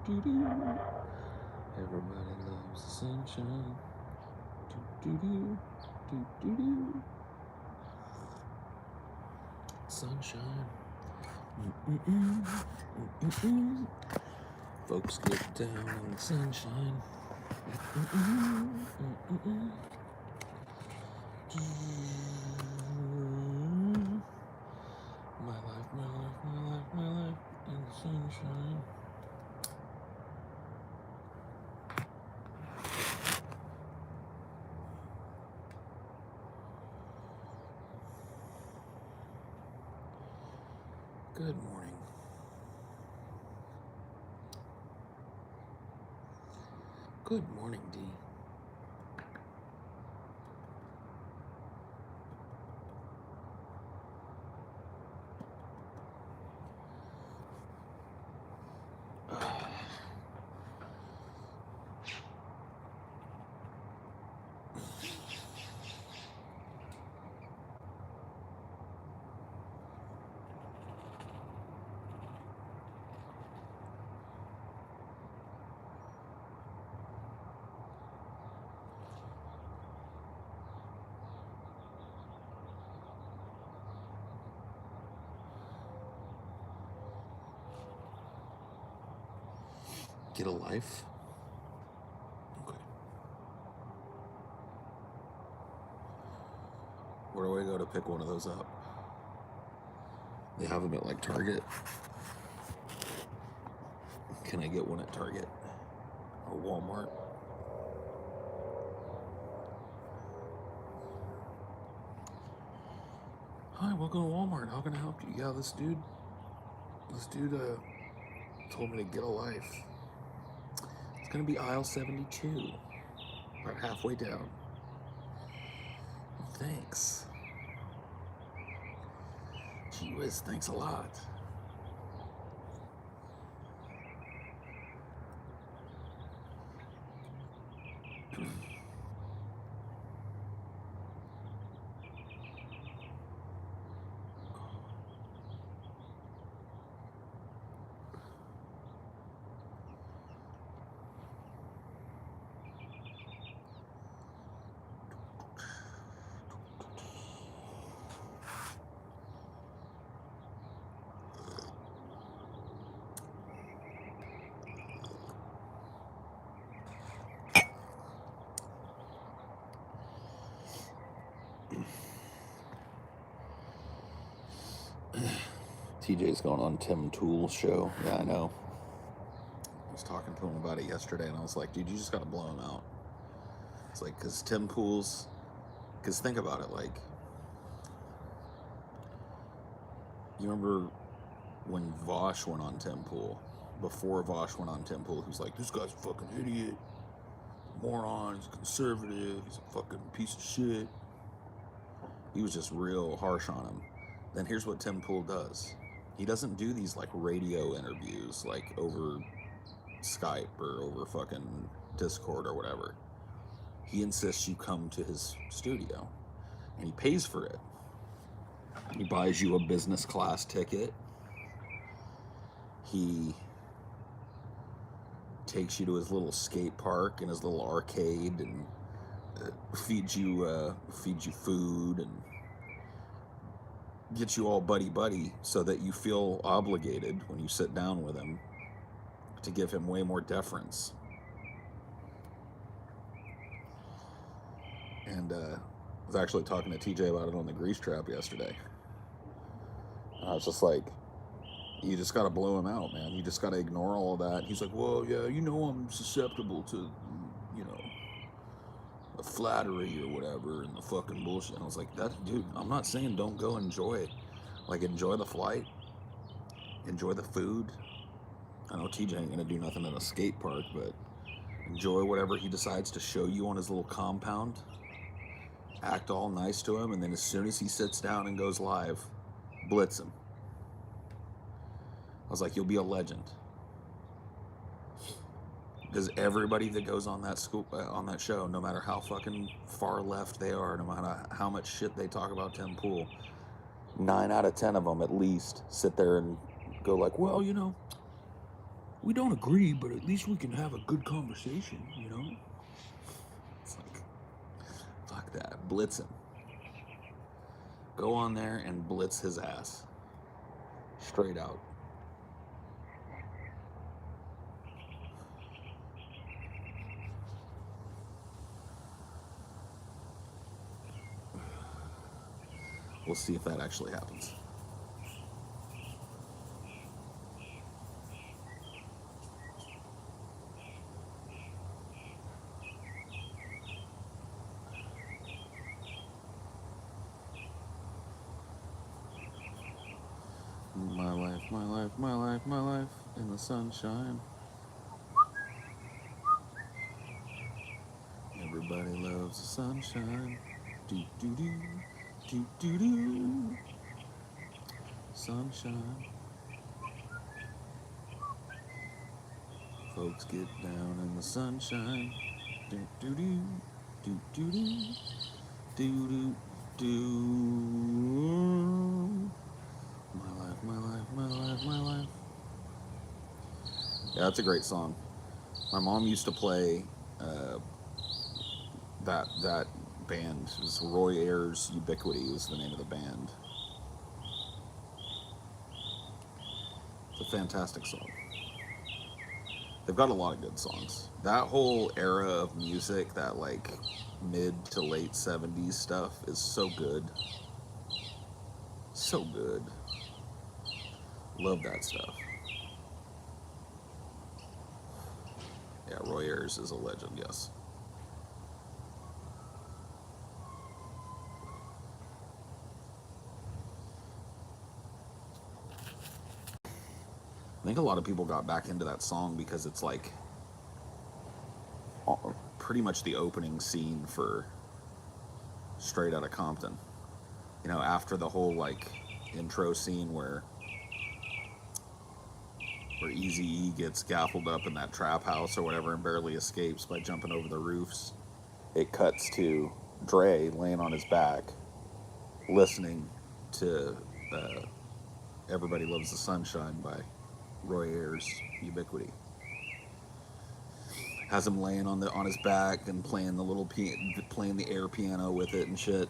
Everybody loves the sunshine. Do-do-do. Sunshine. Folks get down in the sunshine. My life, my life, my life, my life in the sunshine. Good morning. Good morning, D. Get a life? Okay. Where do I go to pick one of those up? They have them at like Target. Can I get one at Target or Walmart? Hi, welcome to Walmart. How can I help you? Yeah, this dude told me to get a life. It's gonna be aisle 72, about halfway down. Thanks. Gee whiz, thanks a lot. TJ's going on Tim Tool's show. Yeah, I know. I was talking to him about it yesterday, and I was like, dude, you just got to blow him out. It's like, because Tim Pool's, because think about it, like, you remember when Vosh went on Tim Pool? Before Vosh went on Tim Pool, he was like, this guy's a fucking idiot, moron, he's a conservative, he's a fucking piece of shit. He was just real harsh on him. Then here's what Tim Pool does. He doesn't do these like radio interviews like over Skype or over fucking Discord or whatever. He insists you come to his studio and he pays for it. He buys you a business class ticket. He takes you to his little skate park and his little arcade and feeds you food and get you all buddy so that you feel obligated when you sit down with him to give him way more deference. And I was actually talking to TJ about it on the Grease Trap yesterday. I was just like, you just gotta blow him out, man. You just gotta ignore all of that. He's like, well, yeah, you know I'm susceptible to, you know, the flattery or whatever and the fucking bullshit. And I was like, that dude, I'm not saying don't go enjoy it. Like, enjoy the flight, enjoy the food. I know TJ ain't gonna do nothing at a skate park, but enjoy whatever he decides to show you on his little compound. Act all nice to him, and then as soon as he sits down and goes live, blitz him. I was like, you'll be a legend. Because everybody that goes on that show, no matter how fucking far left they are, no matter how much shit they talk about Tim Pool, 9 out of 10 of them at least sit there and go like, well, you know, We don't agree, but at least we can have a good conversation, you know? It's like, fuck that. Blitz him. Go on there and blitz his ass. Straight out. We'll see if that actually happens. My life, my life, my life, my life in the sunshine. Everybody loves the sunshine. Do do do, do do do. Sunshine. Folks get down in the sunshine. Do do do, do do do, do do do. My life, my life, my life, my life. Yeah, that's a great song. My mom used to play that band. It was Roy Ayers Ubiquity was the name of the band. It's a fantastic song. They've got a lot of good songs. That whole era of music, that like mid to late 70s stuff is so good. So good. Love that stuff. Yeah, Roy Ayers is a legend, yes. I think a lot of people got back into that song because it's like pretty much the opening scene for Straight Outta Compton. You know, after the whole like intro scene where Eazy-E gets gaffled up in that trap house or whatever and barely escapes by jumping over the roofs, it cuts to Dre laying on his back, listening to Everybody Loves the Sunshine by Roy Ayers Ubiquity. Has him laying on his back and playing playing the air piano with it and shit.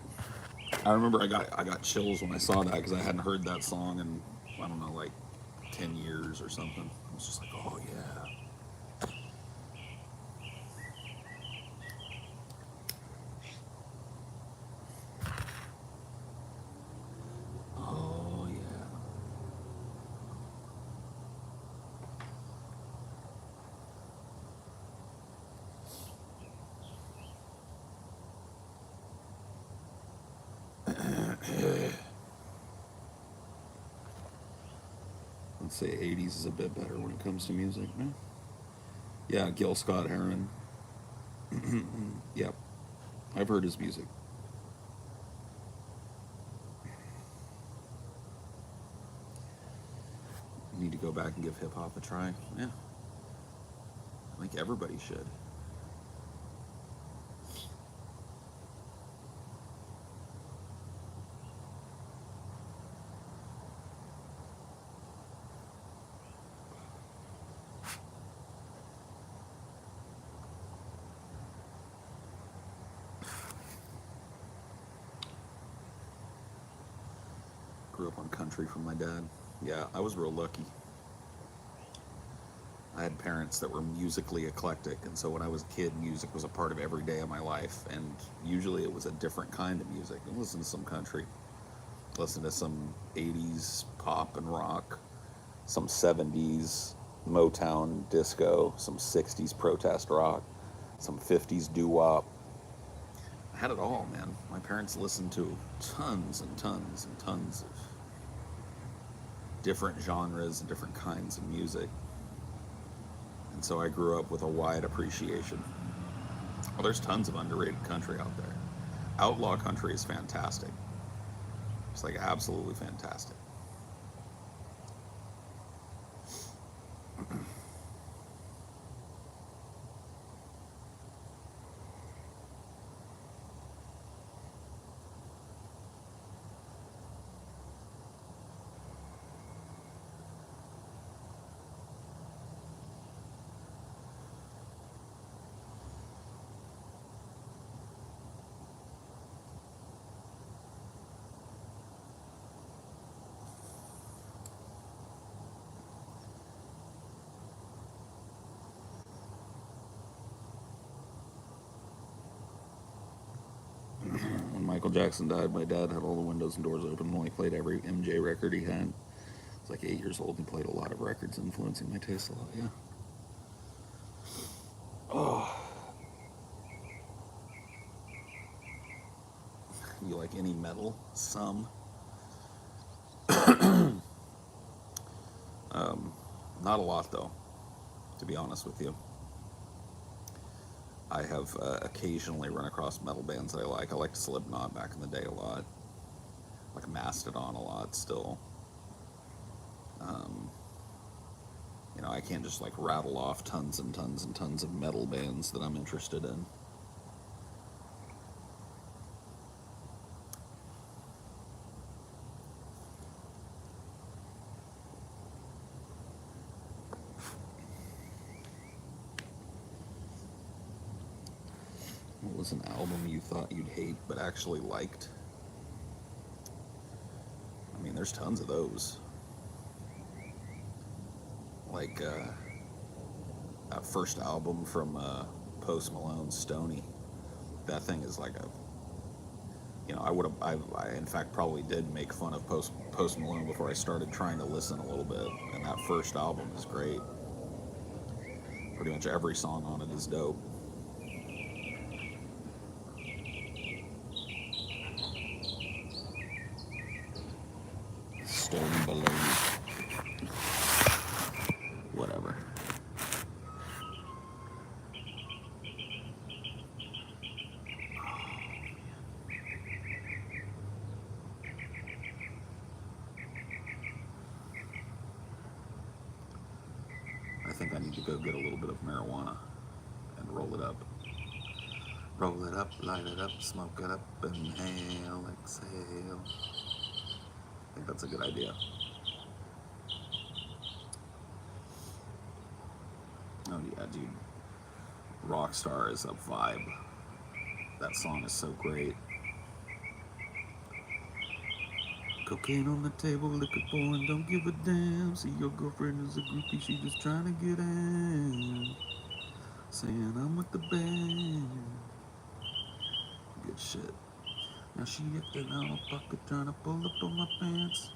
I remember I got chills when I saw that because I hadn't heard that song in, I don't know, like 10 years or something. I was just like, oh yeah. Oh yeah. Let's say 80s is a bit better when it comes to music, man. Yeah, Gil Scott-Heron. Yep, I've heard his music. Need to go back and give hip hop a try. Yeah, I think everybody should. Grew up on country from my dad. Yeah, I was real lucky. I had parents that were musically eclectic, and so when I was a kid, music was a part of every day of my life, and usually it was a different kind of music. I listened to some country, listened to some 80s pop and rock, some 70s Motown disco, some 60s protest rock, some 50s doo-wop. I had it all, man. My parents listened to tons and tons and tons of different genres and different kinds of music. And so I grew up with a wide appreciation. Well, there's tons of underrated country out there. Outlaw country is fantastic. It's like absolutely fantastic. Michael Jackson died, my dad had all the windows and doors open while he played every MJ record he had. I was like 8 years old and played a lot of records, influencing my taste a lot, yeah. Oh. You like any metal? Some. Not a lot, though, to be honest with you. I have occasionally run across metal bands that I like. I liked Slipknot back in the day a lot. I like Mastodon a lot still. You know, I can't just like rattle off tons and tons and tons of metal bands that I'm interested in. What was an album you thought you'd hate but actually liked? I mean, there's tons of those. Like that first album from Post Malone, Stoney. That thing is like a, you know, I in fact probably did make fun of Post Malone before I started trying to listen a little bit. And that first album is great. Pretty much every song on it is dope. Stone Baloney. Whatever. I think I need to go get a little bit of marijuana and roll it up. Roll it up, light it up, smoke it up, inhale, exhale. I think that's a good idea. Oh yeah, dude. Rockstar is a vibe. That song is so great. Cocaine on the table, liquor pouring, don't give a damn. See, your girlfriend is a groupie, she just trying to get in. Saying I'm with the band. Good shit. Now she acting out of pocket, trying to pull up on my pants.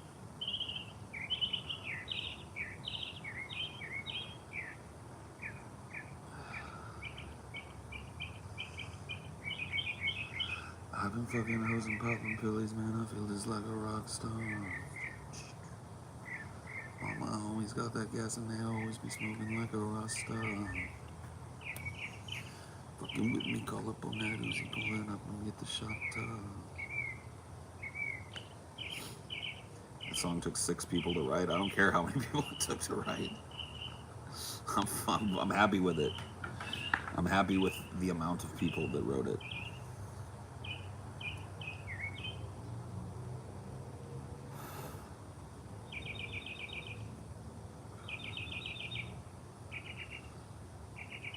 I've been fucking hoes and popping pillies, man. I feel just like a rock star. All my homies got that gas and they always be smoking like a rock star. Fucking with me, call up on that Uzi, pulling up and get the shot top. The song took 6 people to write. I don't care how many people it took to write. I'm happy with it. I'm happy with the amount of people that wrote it.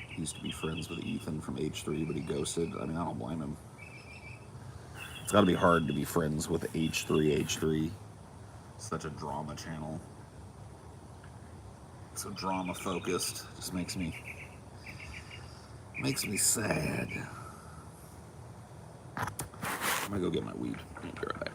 He used to be friends with Ethan from H3, but he ghosted. I mean, I don't blame him. It's got to be hard to be friends with H3. Such a drama channel. So drama focused. Just makes me sad. I'm gonna go get my weed. I'll be right back.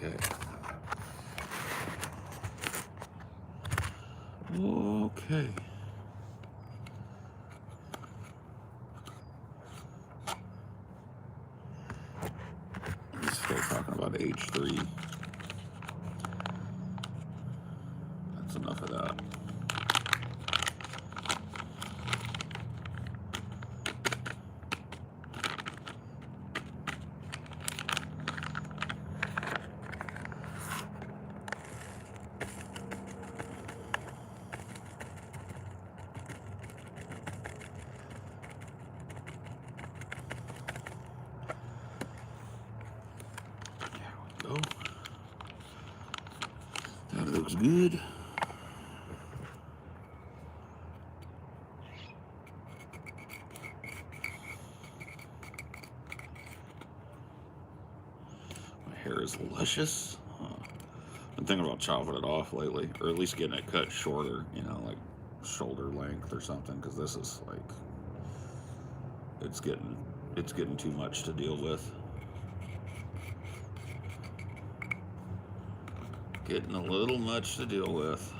Okay. Okay. I'm still talking about H3. That's enough of that. There we go. That looks good. My hair is luscious. Been thinking about chopping it off lately, or at least getting it cut shorter, you know, like shoulder length or something, because this is like, it's getting too much to deal with. Getting a little much to deal with.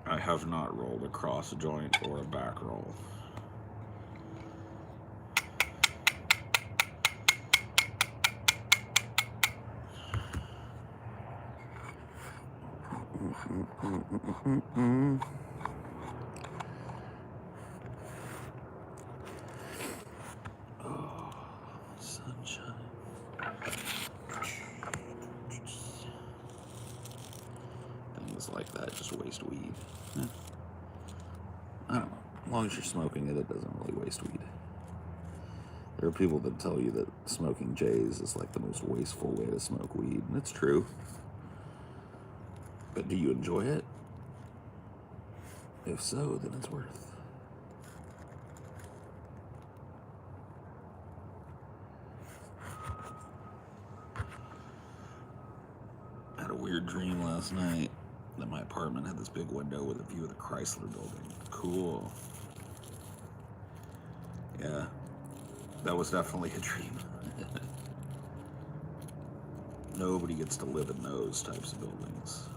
I have not rolled a cross joint or a back roll. Oh, sunshine. Things like that just waste weed. I don't know. As long as you're smoking it, it doesn't really waste weed. There are people that tell you that smoking J's is like the most wasteful way to smoke weed, and it's true. But do you enjoy it? If so, then it's worth. I had a weird dream last night that my apartment had this big window with a view of the Chrysler building. Cool. Yeah, that was definitely a dream. Nobody gets to live in those types of buildings.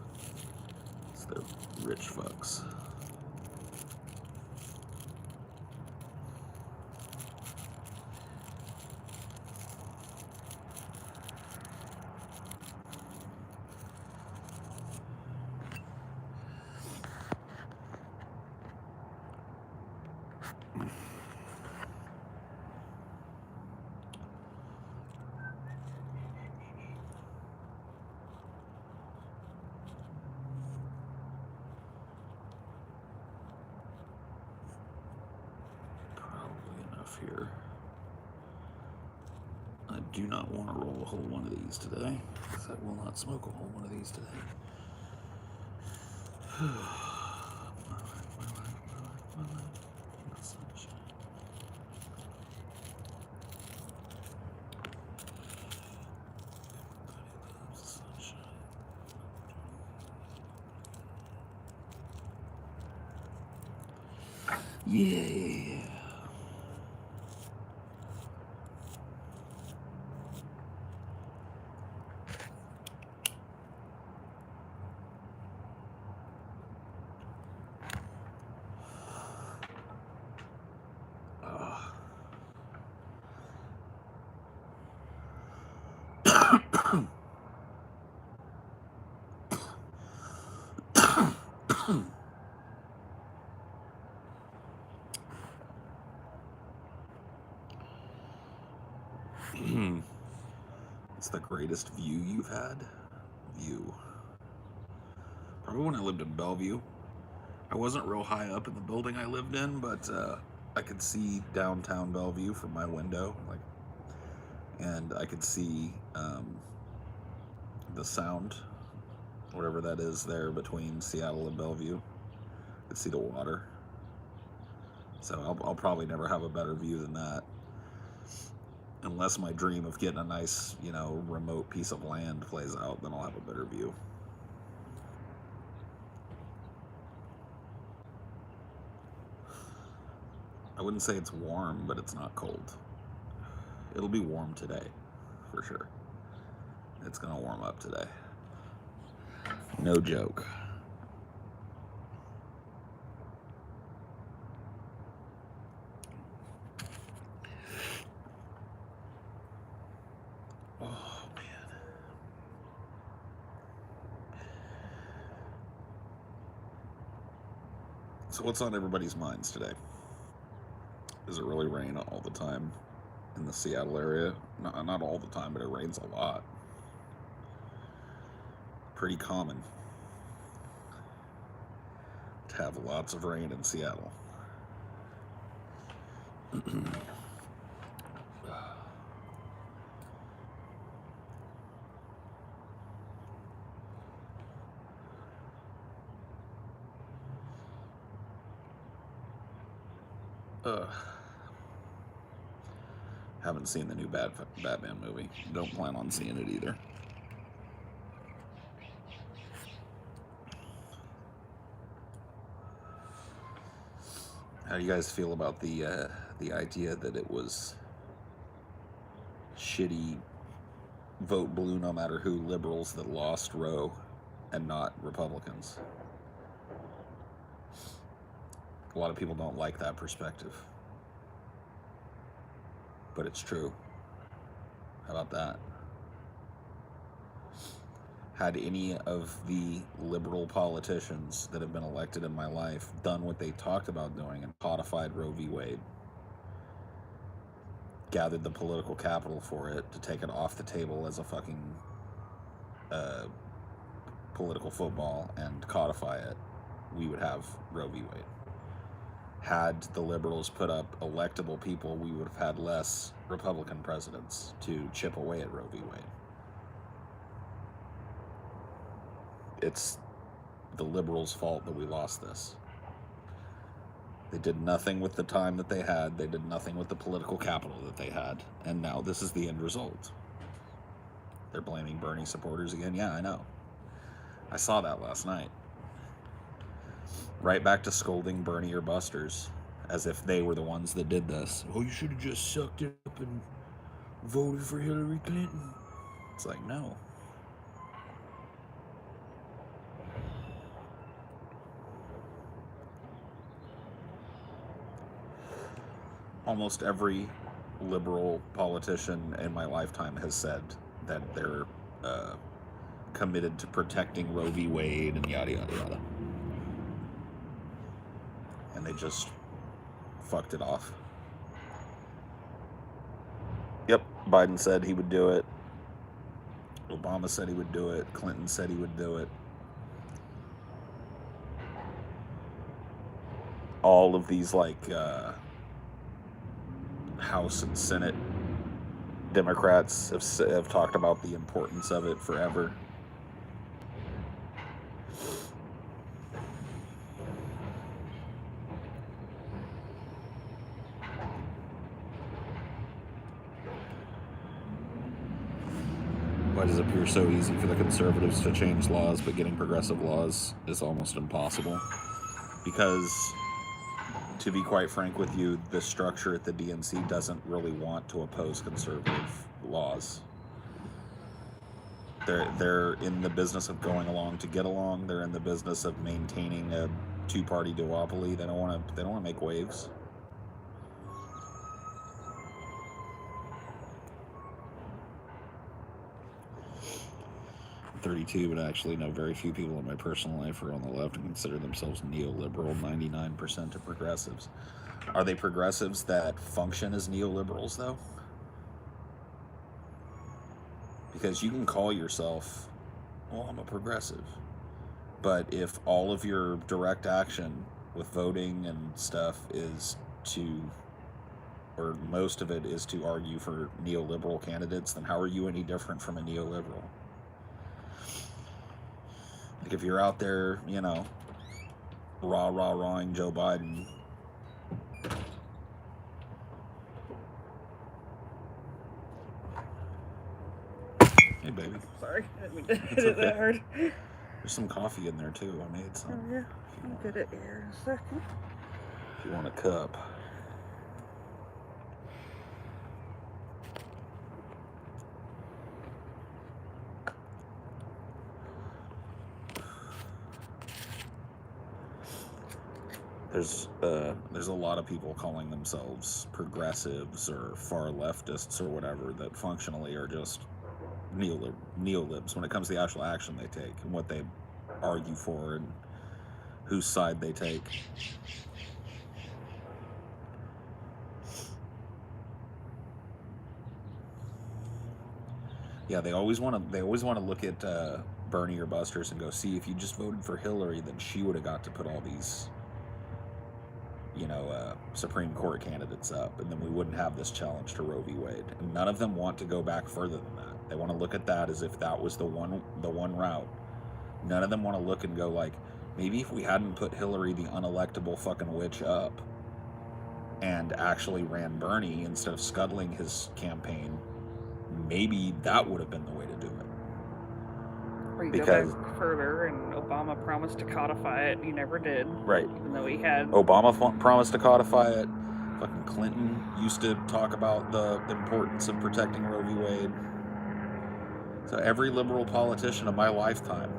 It's the rich fucks. Here. I do not want to roll a whole one of these today, because I will not smoke a whole one of these today. Yeah. It's the greatest view you've had? View. Probably when I lived in Bellevue. I wasn't real high up in the building I lived in, but I could see downtown Bellevue from my window, and I could see the Sound, whatever that is there between Seattle and Bellevue. I could see the water. So I'll probably never have a better view than that. Unless my dream of getting a nice, remote piece of land plays out, then I'll have a better view. I wouldn't say it's warm, but it's not cold. It'll be warm today, for sure. It's gonna warm up today. No joke. Oh, man. So what's on everybody's minds today? Does it really rain all the time in the Seattle area? Not all the time, but it rains a lot. Pretty common to have lots of rain in Seattle. Haven't seen the new Batman movie. Don't plan on seeing it either. How do you guys feel about the idea that it was shitty vote blue no matter who liberals that lost Roe and not Republicans? A lot of people don't like that perspective, but it's true. How about that? Had any of the liberal politicians that have been elected in my life done what they talked about doing and codified Roe v. Wade, gathered the political capital for it to take it off the table as a fucking political football and codify it, we would have Roe v. Wade. Had the liberals put up electable people, we would have had less Republican presidents to chip away at Roe v. Wade. It's the liberals' fault that we lost this. They did nothing with the time that they had. They did nothing with the political capital that they had. And now this is the end result. They're blaming Bernie supporters again. Yeah, I know. I saw that last night. Right back to scolding Bernie or Busters as if they were the ones that did this. Oh, you should have just sucked it up and voted for Hillary Clinton. It's like, no. Almost every liberal politician in my lifetime has said that they're committed to protecting Roe v. Wade and yada, yada, yada. And they just fucked it off. Yep, Biden said he would do it. Obama said he would do it. Clinton said he would do it. All of these, House and Senate Democrats have talked about the importance of it forever. Why does it appear so easy for the conservatives to change laws, but getting progressive laws is almost impossible? Because, to be quite frank with you, the structure at the DNC doesn't really want to oppose conservative laws. They're in the business of going along to get along. They're in the business of maintaining a two-party duopoly. They don't want to make waves. I'm 32, but I actually know very few people in my personal life who are on the left and consider themselves neoliberal. 99% of progressives. Are they progressives that function as neoliberals, though? Because you can call yourself, well, I'm a progressive. But if all of your direct action with voting and stuff is to, or most of it is to argue for neoliberal candidates, then how are you any different from a neoliberal? Like, if you're out there, rah-rah-rahing Joe Biden, Hey, baby. Sorry, I didn't mean to hit it that hard. There's some coffee in there, too. I made some. Oh, yeah. I'll get it here in a second. If you want a cup. There's a lot of people calling themselves progressives or far leftists or whatever that functionally are just neolibs when it comes to the actual action they take and what they argue for and whose side they take. Yeah, they always want to look at Bernie or Busters and go, see, if you just voted for Hillary, then she would have got to put all these, Supreme Court candidates up, and then we wouldn't have this challenge to Roe v. Wade. And none of them want to go back further than that. They want to look at that as if that was the one route. None of them want to look and go like, maybe if we hadn't put Hillary, the unelectable fucking witch, up and actually ran Bernie instead of scuttling his campaign, maybe that would have been the way to do it. Or you go back further, and Obama promised to codify it, and he never did. Right. Even though he had... Obama promised to codify it. Fucking Clinton used to talk about the importance of protecting Roe v. Wade. So every liberal politician of my lifetime,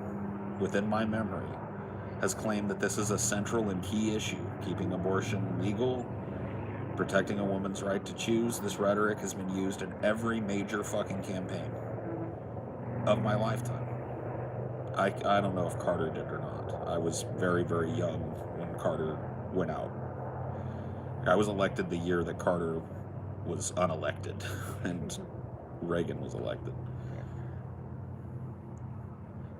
within my memory, has claimed that this is a central and key issue. Keeping abortion legal, protecting a woman's right to choose. This rhetoric has been used in every major fucking campaign of my lifetime. I don't know if Carter did or not. I was very, very young when Carter went out. I was elected the year that Carter was unelected and Reagan was elected.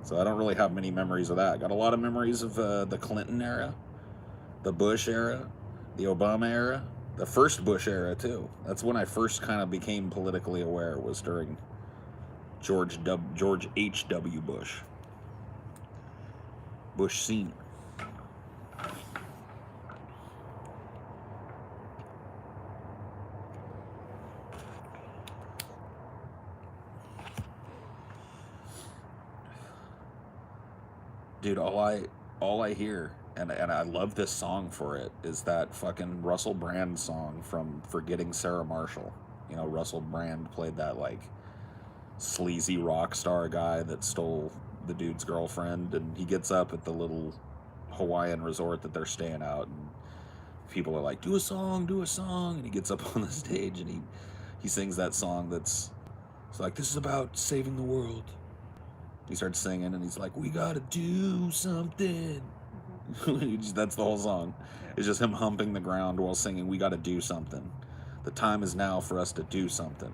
So I don't really have many memories of that. I got a lot of memories of the Clinton era, the Bush era, the Obama era, the first Bush era too. That's when I first kind of became politically aware, was during George H.W. Bush. Bush Sr. Dude, all I hear, and I love this song for it, is that fucking Russell Brand song from Forgetting Sarah Marshall. You know, Russell Brand played that like sleazy rock star guy that stole the dude's girlfriend, and he gets up at the little Hawaiian resort that they're staying out, and people are like, do a song, and he gets up on the stage and he sings that song it's like, this is about saving the world. He starts singing and he's like, we gotta do something. That's the whole song. It's just him humping the ground while singing, we gotta do something. The time is now for us to do something.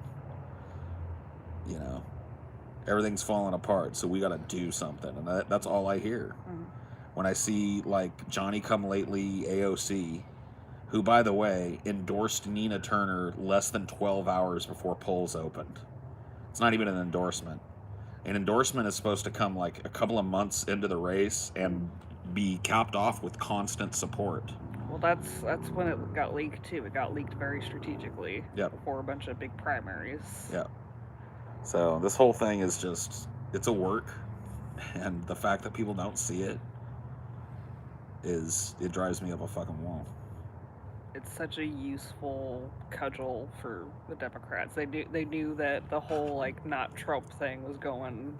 You know, everything's falling apart, so we gotta do something. And that's all I hear. When I see like Johnny Come Lately AOC, who, by the way, endorsed Nina Turner less than 12 hours before polls opened. It's not even an endorsement. An endorsement is supposed to come like a couple of months into the race and be capped off with constant support. Well, that's when it got leaked too. It got leaked very strategically. Yep. Before a bunch of big primaries. Yeah. So this whole thing is just, it's a work, and the fact that people don't see it drives me up a fucking wall. It's such a useful cudgel for the Democrats. They knew that the whole like not Trump thing was going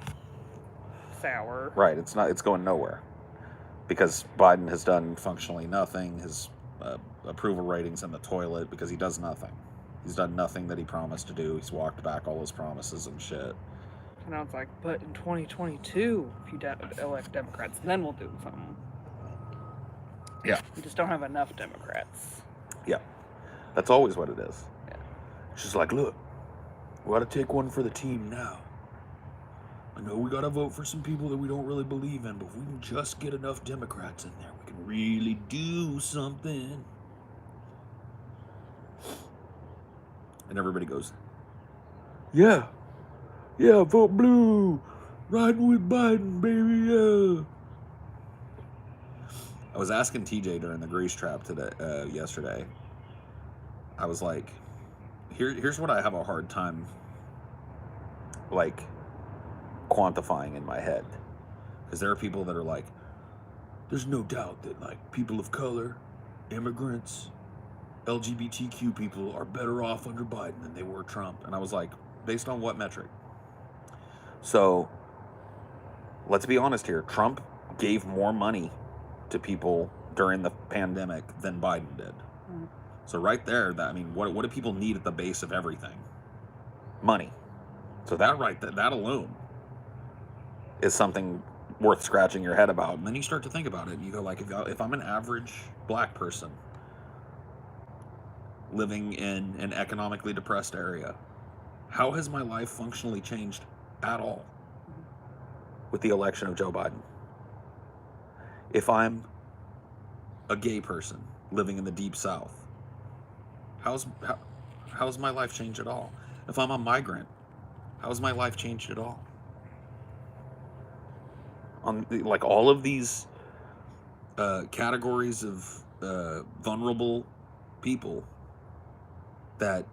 sour. Right. It's going nowhere, because Biden has done functionally nothing. His approval rating's in the toilet because he does nothing. He's done nothing that he promised to do. He's walked back all his promises and shit. And now it's like, but in 2022, if you elect Democrats, then we'll do something. Yeah. We just don't have enough Democrats. Yeah. That's always what it is. Yeah. She's like, look, we gotta take one for the team now. I know we gotta vote for some people that we don't really believe in, but if we can just get enough Democrats in there, we can really do something. And everybody goes, yeah, vote blue, riding with Biden, baby, yeah. I was asking TJ during the grease trap yesterday. I was like, here's what I have a hard time, like, quantifying in my head. Because there are people that are like, there's no doubt that like people of color, immigrants, LGBTQ people are better off under Biden than they were Trump. And I was like, based on what metric? So let's be honest here. Trump gave more money to people during the pandemic than Biden did. Mm. So right there, that, I mean, what do people need at the base of everything? Money. So that alone is something worth scratching your head about. And then you start to think about it. And you go like, if I'm an average black person living in an economically depressed area, how has my life functionally changed at all with the election of Joe Biden? If I'm a gay person living in the deep South, how's my life changed at all? If I'm a migrant, how's my life changed at all? On like all of these categories of vulnerable people that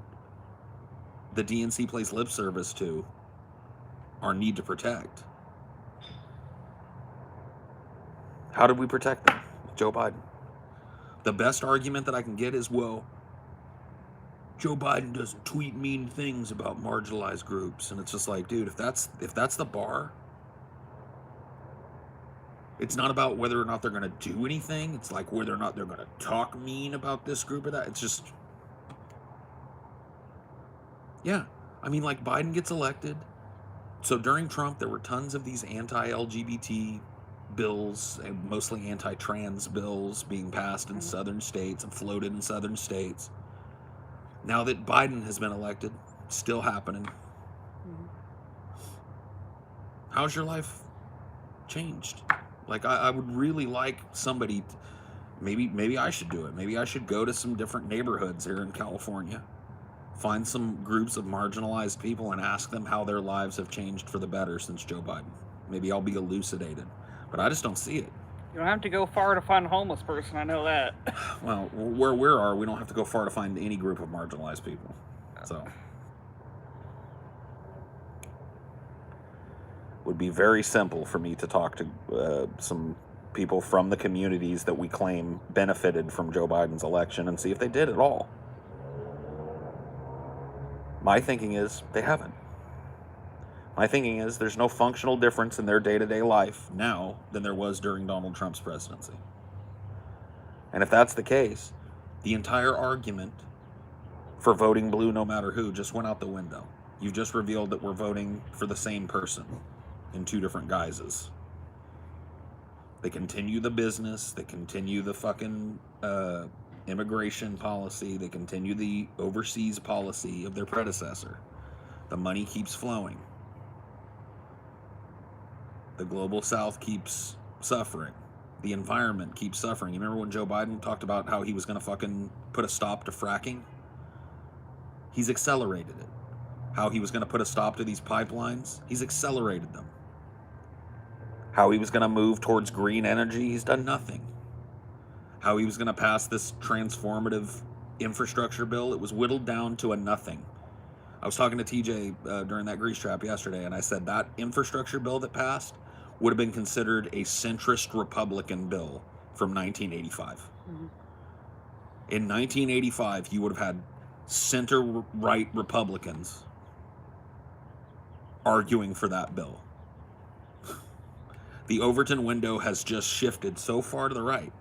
the DNC plays lip service to our need to protect. How did we protect them? Joe Biden. The best argument that I can get is, well, Joe Biden doesn't tweet mean things about marginalized groups. And it's just like, dude, if that's the bar, it's not about whether or not they're going to do anything. It's like whether or not they're going to talk mean about this group or that. It's just, yeah. I mean, like Biden gets elected. So during Trump, there were tons of these anti-LGBT bills, and mostly anti-trans bills being passed in southern states and floated in southern states. Now that Biden has been elected, still happening. Mm-hmm. How's your life changed? Like, I would really like somebody, maybe I should do it. Maybe I should go to some different neighborhoods here in California, find some groups of marginalized people and ask them how their lives have changed for the better since Joe Biden. Maybe I'll be elucidated, but I just don't see it. You don't have to go far to find a homeless person, I know that. Well, where we are, we don't have to go far to find any group of marginalized people. So would be very simple for me to talk to some people from the communities that we claim benefited from Joe Biden's election and see if they did at all. My thinking is they haven't. My thinking is there's no functional difference in their day-to-day life now than there was during Donald Trump's presidency. And if that's the case, the entire argument for voting blue no matter who just went out the window. You've just revealed that we're voting for the same person in two different guises. They continue the business, they continue the fucking immigration policy, they continue the overseas policy of their predecessor. The money keeps flowing. The global South keeps suffering. The environment keeps suffering. You remember when Joe Biden talked about how he was going to fucking put a stop to fracking? He's accelerated it. How he was going to put a stop to these pipelines? He's accelerated them. How he was going to move towards green energy? He's done nothing. How he was going to pass this transformative infrastructure bill? It was whittled down to a nothing. I was talking to TJ during that grease trap yesterday, and I said that infrastructure bill that passed would have been considered a centrist Republican bill from 1985. Mm-hmm. In 1985, you would have had center-right Republicans arguing for that bill. The Overton window has just shifted so far to the right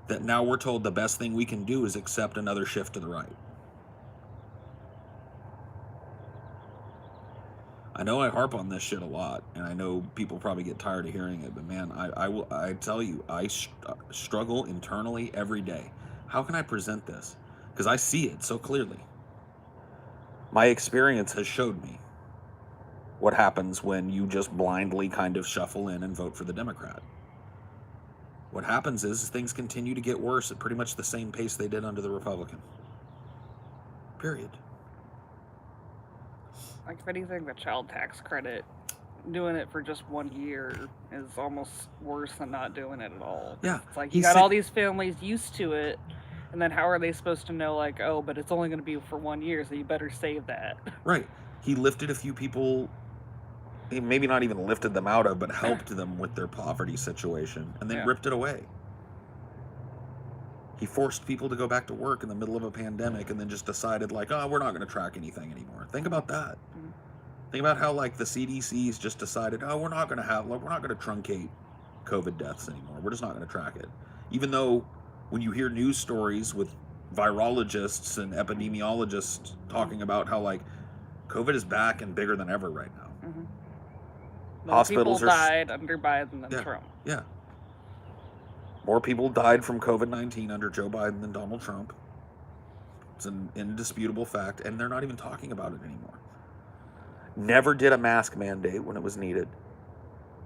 that now we're told the best thing we can do is accept another shift to the right. I know I harp on this shit a lot, and I know people probably get tired of hearing it, but man, I tell you, I struggle internally every day. How can I present this? Because I see it so clearly. My experience has showed me what happens when you just blindly kind of shuffle in and vote for the Democrat. What happens is things continue to get worse at pretty much the same pace they did under the Republican. Period. Like, if anything, the child tax credit, doing it for just 1 year is almost worse than not doing it at all. Yeah. It's like, you got all these families used to it, and then how are they supposed to know, like, oh, but it's only going to be for 1 year, so you better save that. Right. He lifted a few people maybe not even lifted them out of, but helped them with their poverty situation, and then ripped it away. He forced people to go back to work in the middle of a pandemic, and then just decided, like, oh, we're not going to track anything anymore. Think about that. Think about how, like, the CDC's just decided, oh, we're not going to truncate COVID deaths anymore. We're just not going to track it. Even though when you hear news stories with virologists and epidemiologists talking about how, like, COVID is back and bigger than ever right now. Hospitals people died under Biden than Trump. Yeah. More people died from COVID-19 under Joe Biden than Donald Trump. It's an indisputable fact, and they're not even talking about it anymore. Never did a mask mandate when it was needed.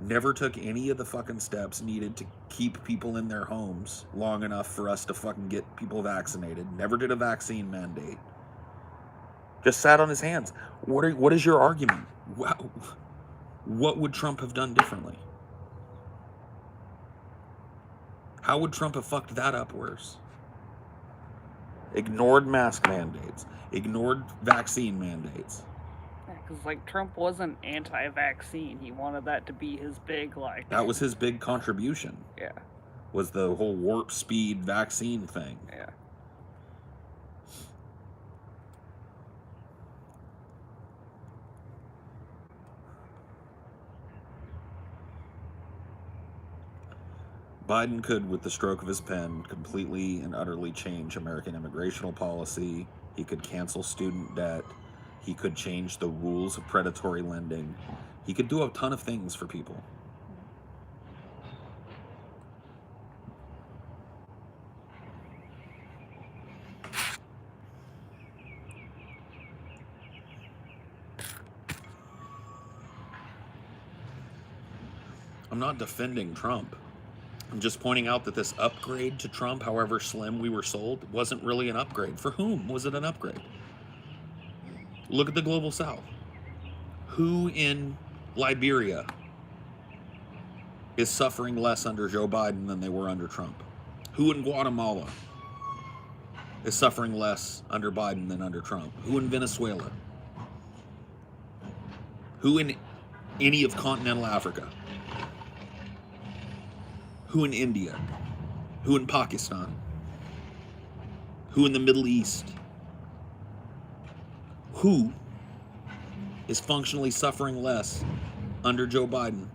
Never took any of the fucking steps needed to keep people in their homes long enough for us to fucking get people vaccinated. Never did a vaccine mandate. Just sat on his hands. What is your argument? What would Trump have done differently? How would Trump have fucked that up worse? Ignored mask mandates. Ignored vaccine mandates. Because, like, Trump wasn't anti-vaccine. He wanted that to be his big, like... That was his big contribution. Yeah. Was the whole warp speed vaccine thing. Yeah. Biden could, with the stroke of his pen, completely and utterly change American immigration policy. He could cancel student debt. He could change the rules of predatory lending. He could do a ton of things for people. I'm not defending Trump. I'm just pointing out that this upgrade to Trump, however slim we were sold, wasn't really an upgrade. For whom was it an upgrade? Look at the global south. Who in Liberia is suffering less under Joe Biden than they were under Trump? Who in Guatemala is suffering less under Biden than under Trump? Who in Venezuela? Who in any of continental Africa? Who in India? Who in Pakistan? Who in the Middle East? Who is functionally suffering less under Joe Biden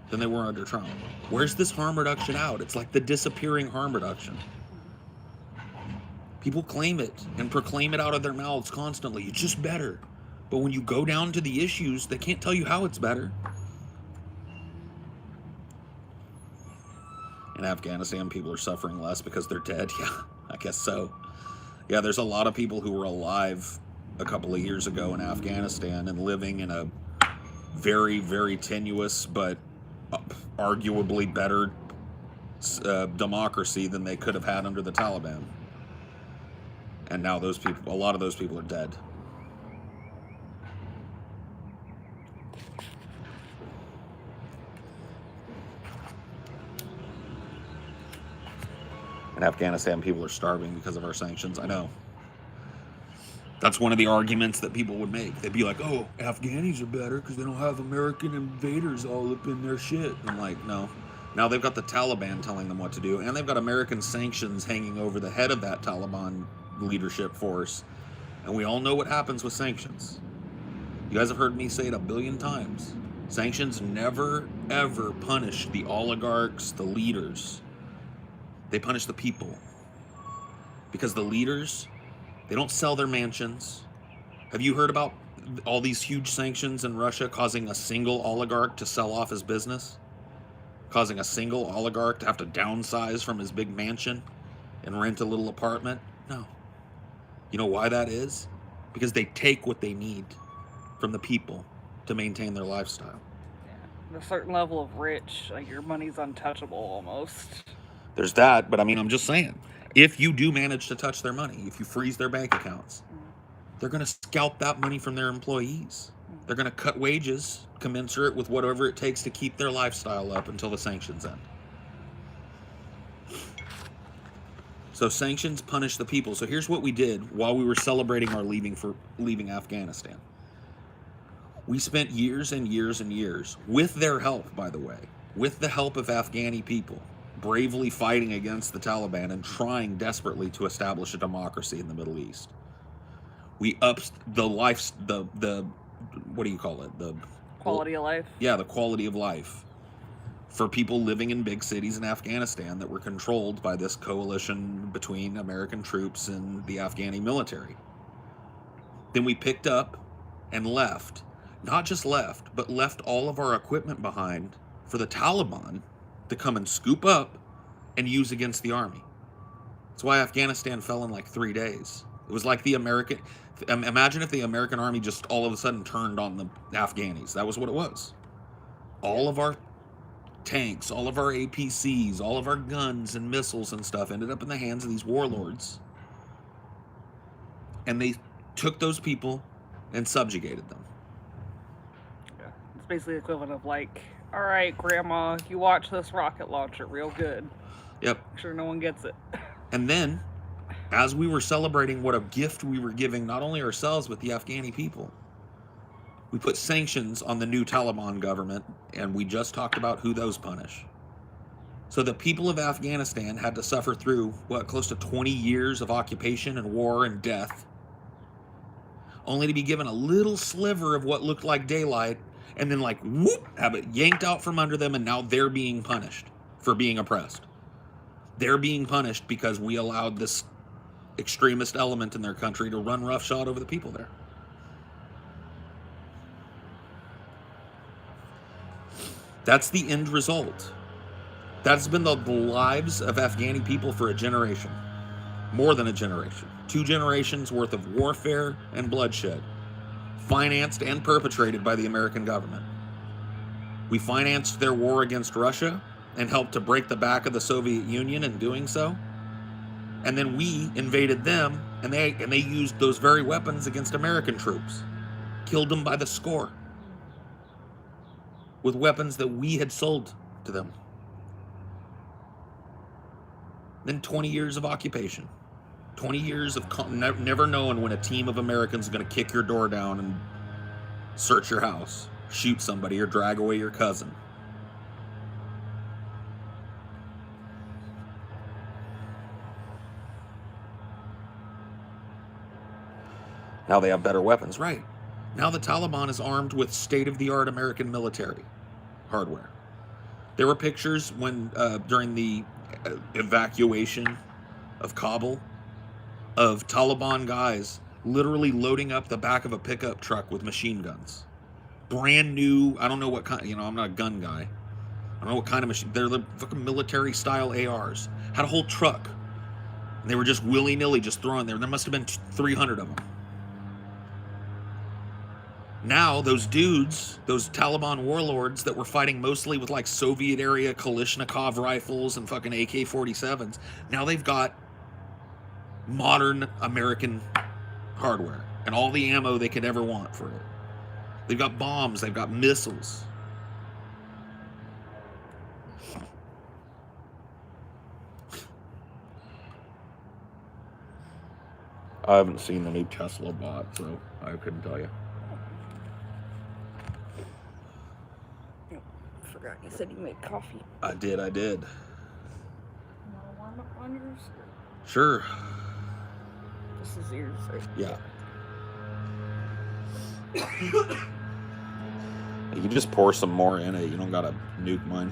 than they were under Trump? Where's this harm reduction out? It's like the disappearing harm reduction. People claim it and proclaim it out of their mouths constantly. It's just better. But when you go down to the issues, they can't tell you how it's better. In Afghanistan, people are suffering less because they're dead. Yeah, I guess so. Yeah, there's a lot of people who were alive a couple of years ago in Afghanistan and living in a very, very tenuous but arguably better democracy than they could have had under the Taliban. And now those people, a lot of those people are dead. In Afghanistan, people are starving because of our sanctions. I know. That's one of the arguments that people would make. They'd be like, oh, Afghanis are better because they don't have American invaders all up in their shit. I'm like, no. Now they've got the Taliban telling them what to do, and they've got American sanctions hanging over the head of that Taliban leadership force. And we all know what happens with sanctions. You guys have heard me say it 1 billion times. Sanctions never, ever punish the oligarchs, the leaders. They punish the people. Because the leaders, they don't sell their mansions. Have you heard about all these huge sanctions in Russia causing a single oligarch to sell off his business? Causing a single oligarch to have to downsize from his big mansion and rent a little apartment? No. You know why that is? Because they take what they need from the people to maintain their lifestyle. Yeah. A certain level of rich, like your money's untouchable almost. There's that, but I mean, I'm just saying, if you do manage to touch their money, if you freeze their bank accounts, they're going to scalp that money from their employees. They're going to cut wages commensurate with whatever it takes to keep their lifestyle up until the sanctions end. So sanctions punish the people. So here's what we did while we were celebrating our leaving Afghanistan. We spent years and years and years, with their help, by the way, with the help of Afghani people, bravely fighting against the Taliban and trying desperately to establish a democracy in the Middle East. We upped the what do you call it? The Quality of life. Yeah, the quality of life for people living in big cities in Afghanistan that were controlled by this coalition between American troops and the Afghani military. Then we picked up and left. Not just left, but left all of our equipment behind for the Taliban to come and scoop up and use against the army. That's why Afghanistan fell in like 3 days. It was like the American... Imagine if the American army just all of a sudden turned on the Afghanis. That was what it was. All of our tanks, all of our APCs, all of our guns and missiles and stuff ended up in the hands of these warlords. And they took those people and subjugated them. Yeah. It's basically the equivalent of like, all right, Grandma, you watch this rocket launcher real good. Yep. Make sure no one gets it. And then, as we were celebrating what a gift we were giving not only ourselves, but the Afghani people, we put sanctions on the new Taliban government, and we just talked about who those punish. So the people of Afghanistan had to suffer through, close to 20 years of occupation and war and death, only to be given a little sliver of what looked like daylight, and then like, whoop, have it yanked out from under them, and now they're being punished for being oppressed. They're being punished because we allowed this extremist element in their country to run roughshod over the people there. That's the end result. That's been the lives of Afghani people for a generation. More than a generation. 2 generations worth of warfare and bloodshed, financed and perpetrated by the American government. We financed their war against Russia and helped to break the back of the Soviet Union in doing so. And then we invaded them, and they used those very weapons against American troops. Killed them by the score. With weapons that we had sold to them. Then 20 years of occupation. 20 years of never knowing when a team of Americans is going to kick your door down and search your house, shoot somebody, or drag away your cousin. Now they have better weapons, right? Now the Taliban is armed with state-of-the-art American military hardware. There were pictures when during the evacuation of Kabul of Taliban guys literally loading up the back of a pickup truck with machine guns. Brand new, I don't know what kind, I'm not a gun guy. I don't know what kind of machine, they're the fucking military-style ARs. Had a whole truck. And they were just willy-nilly just throwing there. There must have been 300 of them. Now, those dudes, those Taliban warlords that were fighting mostly with like Soviet-era Kalashnikov rifles and fucking AK-47s, now they've got modern American hardware and all the ammo they could ever want for it. They've got bombs, they've got missiles. I haven't seen the new Tesla bot, so I couldn't tell you. Forgot you said you made coffee. I did. Want to warm up on yours? Sure. This is yours, right? Yeah. You can just pour some more in it. You don't gotta nuke mine.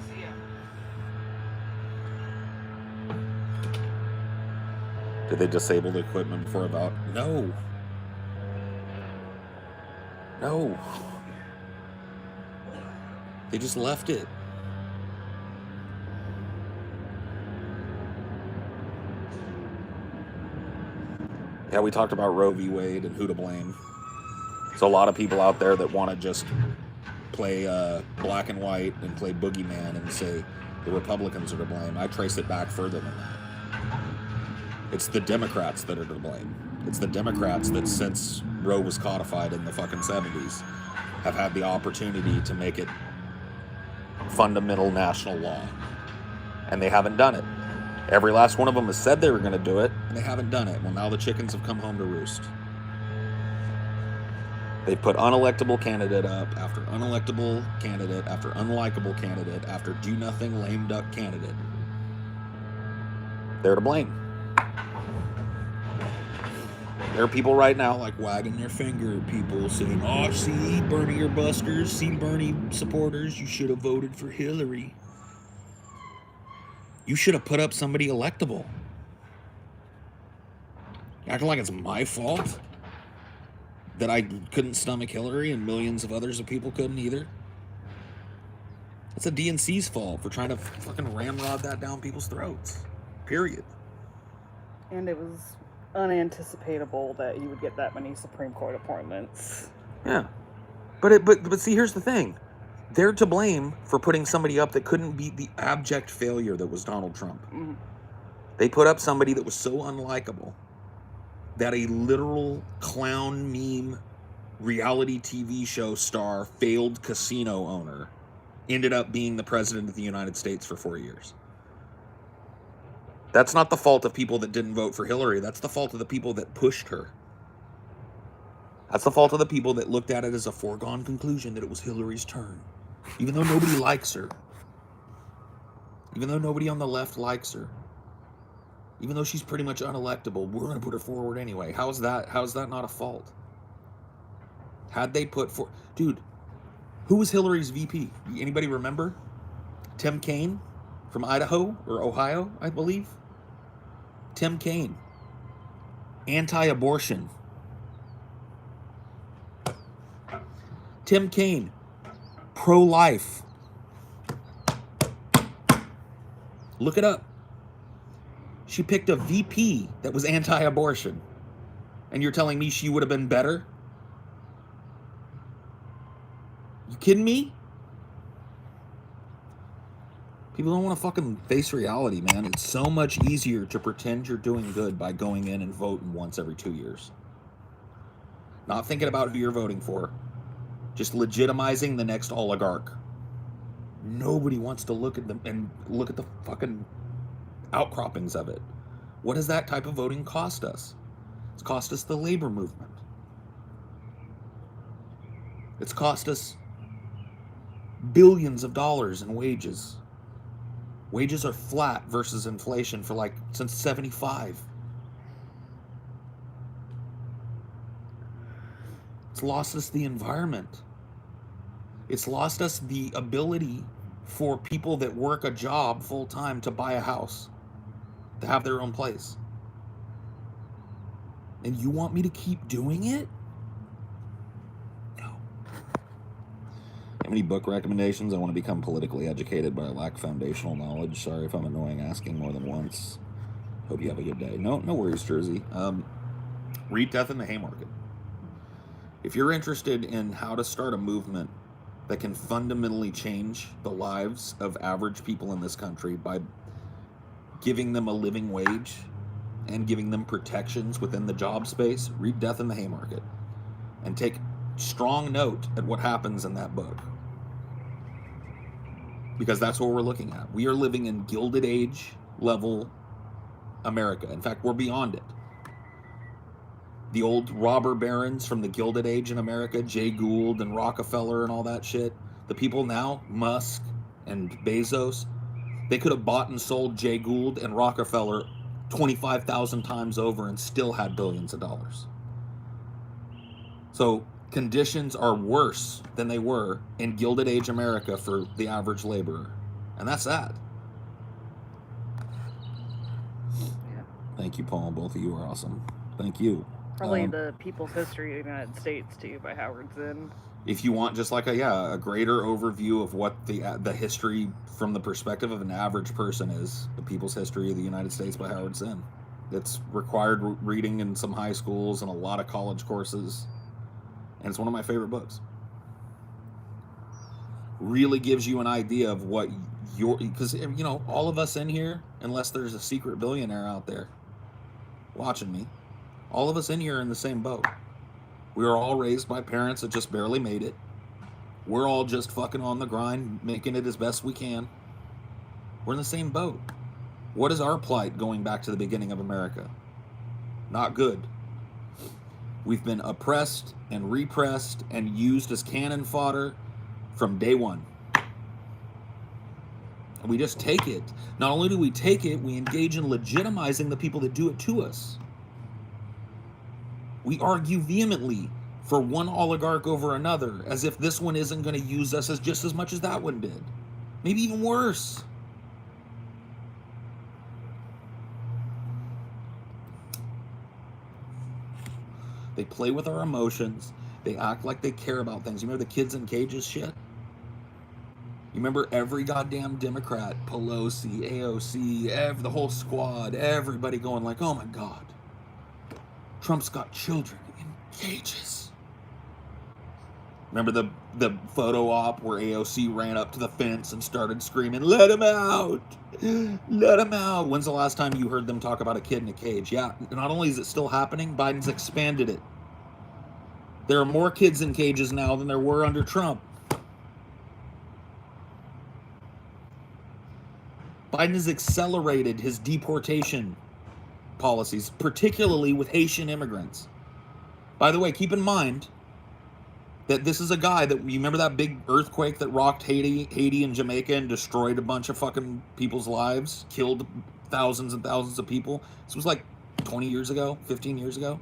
Did they disable the equipment before about? No. No. They just left it. Yeah, we talked about Roe v. Wade and who to blame. So a lot of people out there that want to just play black and white and play boogeyman and say the Republicans are to blame. I trace it back further than that. It's the Democrats that are to blame. It's the Democrats that since Roe was codified in the fucking 70s have had the opportunity to make it fundamental national law. And they haven't done it. Every last one of them has said they were going to do it, and they haven't done it. Well, now the chickens have come home to roost. They put unelectable candidate up after unelectable candidate after unlikable candidate after do nothing lame duck candidate. They're to blame. There are people right now like wagging their finger at people saying, oh, see, Bernie or busters, see, Bernie supporters, you should have voted for Hillary. You should have put up somebody electable. Acting like it's my fault that I couldn't stomach Hillary and millions of others of people couldn't either. It's a DNC's fault for trying to fucking ramrod that down people's throats. Period. And it was unanticipatable that you would get that many Supreme Court appointments. Yeah. But see, here's the thing. They're to blame for putting somebody up that couldn't beat the abject failure that was Donald Trump. Mm-hmm. They put up somebody that was so unlikable that a literal clown meme reality TV show star, failed casino owner, ended up being the president of the United States for 4 years. That's not the fault of people that didn't vote for Hillary. That's the fault of the people that pushed her. That's the fault of the people that looked at it as a foregone conclusion that it was Hillary's turn. Even though nobody likes her. Even though nobody on the left likes her. Even though she's pretty much unelectable, we're going to put her forward anyway. How's that not a fault? Had they put for... Dude, who was Hillary's VP? Anybody remember? Tim Kaine from Idaho or Ohio, I believe. Tim Kaine. Anti-abortion. Tim Kaine. Pro-life. Look it up. She picked a VP that was anti-abortion. And you're telling me she would have been better? You kidding me? People don't want to fucking face reality, man. It's so much easier to pretend you're doing good by going in and voting once every 2 years. Not thinking about who you're voting for. Just legitimizing the next oligarch. Nobody wants to look at them and look at the fucking outcroppings of it. What does that type of voting cost us? It's cost us the labor movement. It's cost us billions of dollars in wages. Wages are flat versus inflation for since 75. It's lost us the environment. It's lost us the ability for people that work a job full time to buy a house, to have their own place. And you want me to keep doing it? No. Have any book recommendations? I want to become politically educated, but I lack foundational knowledge. Sorry if I'm annoying asking more than once. Hope you have a good day. No worries, Jersey. Read Death in the Haymarket. If you're interested in how to start a movement that can fundamentally change the lives of average people in this country by giving them a living wage and giving them protections within the job space, read Death in the Haymarket and take strong note at what happens in that book. Because that's what we're looking at. We are living in Gilded Age level America. In fact, we're beyond it. The old robber barons from the Gilded Age in America, Jay Gould and Rockefeller and all that shit. The people now, Musk and Bezos, they could have bought and sold Jay Gould and Rockefeller 25,000 times over and still had billions of dollars. So conditions are worse than they were in Gilded Age America for the average laborer. And that's that. Yeah. Thank you, Paul. Both of you are awesome. Thank you. Probably The People's History of the United States, too, by Howard Zinn. If you want just like a greater overview of what the history from the perspective of an average person is, The People's History of the United States by Howard Zinn. It's required reading in some high schools and a lot of college courses. And it's one of my favorite books. Really gives you an idea of what because, all of us in here, unless there's a secret billionaire out there watching me, all of us in here are in the same boat. We were all raised by parents that just barely made it. We're all just fucking on the grind, making it as best we can. We're in the same boat. What is our plight going back to the beginning of America? Not good. We've been oppressed and repressed and used as cannon fodder from day one. And we just take it. Not only do we take it, we engage in legitimizing the people that do it to us. We argue vehemently for one oligarch over another, as if this one isn't going to use us as just as much as that one did. Maybe even worse. They play with our emotions. They act like they care about things. You remember the kids in cages shit? You remember every goddamn Democrat, Pelosi, AOC, the whole squad, everybody going like, oh my God, Trump's got children in cages. Remember the photo op where AOC ran up to the fence and started screaming, let him out, let him out. When's the last time you heard them talk about a kid in a cage? Yeah, not only is it still happening, Biden's expanded it. There are more kids in cages now than there were under Trump. Biden has accelerated his deportation policies, particularly with Haitian immigrants. By the way, keep in mind that this is a guy that, you remember that big earthquake that rocked Haiti and Jamaica and destroyed a bunch of fucking people's lives, killed thousands and thousands of people? This was like 20 years ago, 15 years ago.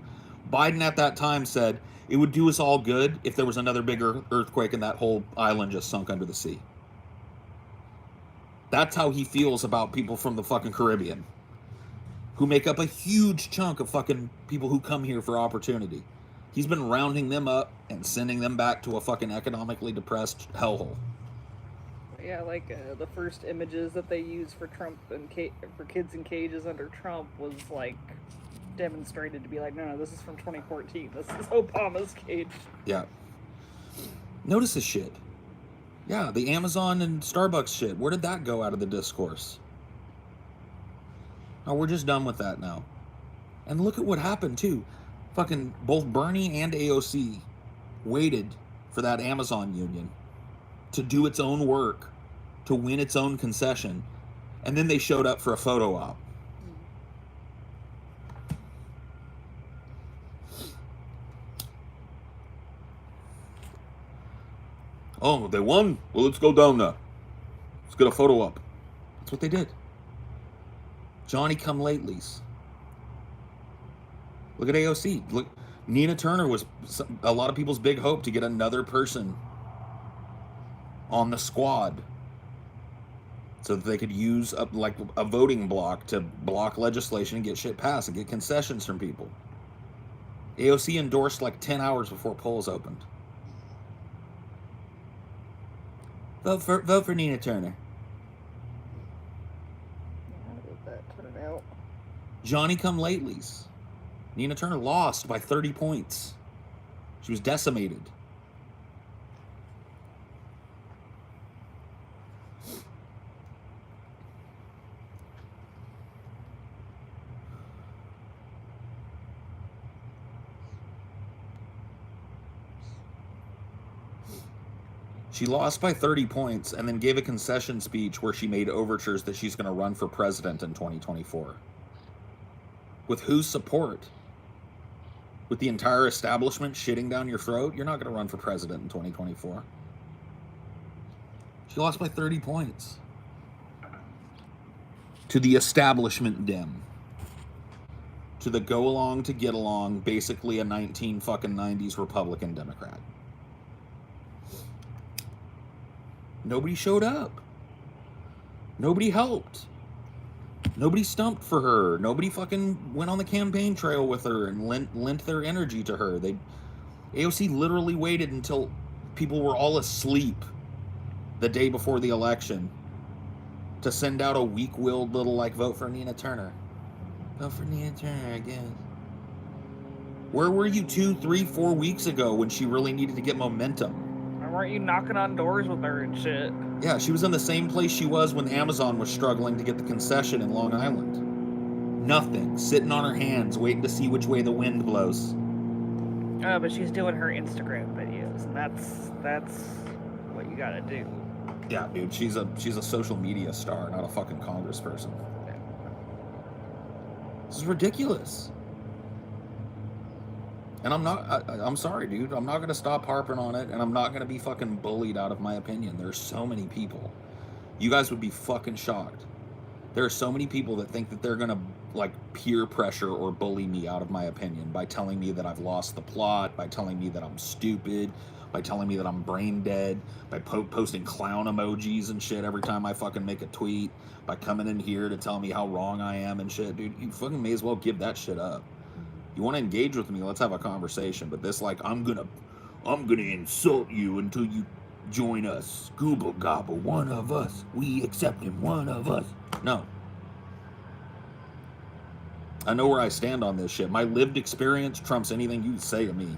Biden at that time said it would do us all good if there was another bigger earthquake and that whole island just sunk under the sea. That's how he feels about people from the fucking Caribbean, who make up a huge chunk of fucking people who come here for opportunity. He's been rounding them up and sending them back to a fucking economically depressed hellhole. Yeah, like the first images that they used for Trump and for kids in cages under Trump was like demonstrated to be like, no, this is from 2014. This is Obama's cage. Yeah. Notice this shit. Yeah, the Amazon and Starbucks shit. Where did that go out of the discourse? Oh, we're just done with that now. And look at what happened, too. Fucking both Bernie and AOC waited for that Amazon union to do its own work, to win its own concession, and then they showed up for a photo op. Oh, they won? Well, let's go down there. Let's get a photo op. That's what they did. Johnny come latelys. Look at AOC. Look, Nina Turner was a lot of people's big hope to get another person on the squad so that they could use a voting block to block legislation and get shit passed and get concessions from people. AOC endorsed like 10 hours before polls opened. Vote for Nina Turner. How did that turn out? Johnny come latelys. Nina Turner lost by 30 points. She was decimated. She lost by 30 points and then gave a concession speech where she made overtures that she's going to run for president in 2024. With whose support? With the entire establishment shitting down your throat? You're not going to run for president in 2024. She lost by 30 points. To the establishment Dem. To the go along to get along, basically a 1990s Republican Democrat. Nobody showed up. Nobody helped. Nobody stumped for her. Nobody fucking went on the campaign trail with her and lent their energy to her. AOC literally waited until people were all asleep the day before the election to send out a weak-willed little vote for Nina Turner. Vote for Nina Turner, I guess. Where were you 2, 3, 4 weeks ago when she really needed to get momentum? Weren't you knocking on doors with her and shit? Yeah, she was in the same place she was when Amazon was struggling to get the concession in Long Island. Nothing. Sitting on her hands, waiting to see which way the wind blows. Oh, but she's doing her Instagram videos, and that's what you gotta do. Yeah, dude, she's a social media star, not a fucking congressperson. This is ridiculous. And I'm sorry, dude. I'm not going to stop harping on it, and I'm not going to be fucking bullied out of my opinion. There's so many people. You guys would be fucking shocked. There are so many people that think that they're going to, like, peer pressure or bully me out of my opinion by telling me that I've lost the plot, by telling me that I'm stupid, by telling me that I'm brain dead, by posting clown emojis and shit every time I fucking make a tweet, by coming in here to tell me how wrong I am and shit. Dude, you fucking may as well give that shit up. You want to engage with me, let's have a conversation. But this, like, I'm gonna insult you until you join us. Google gobble, one of us. We accept him, one of us. No. I know where I stand on this shit. My lived experience trumps anything you say to me.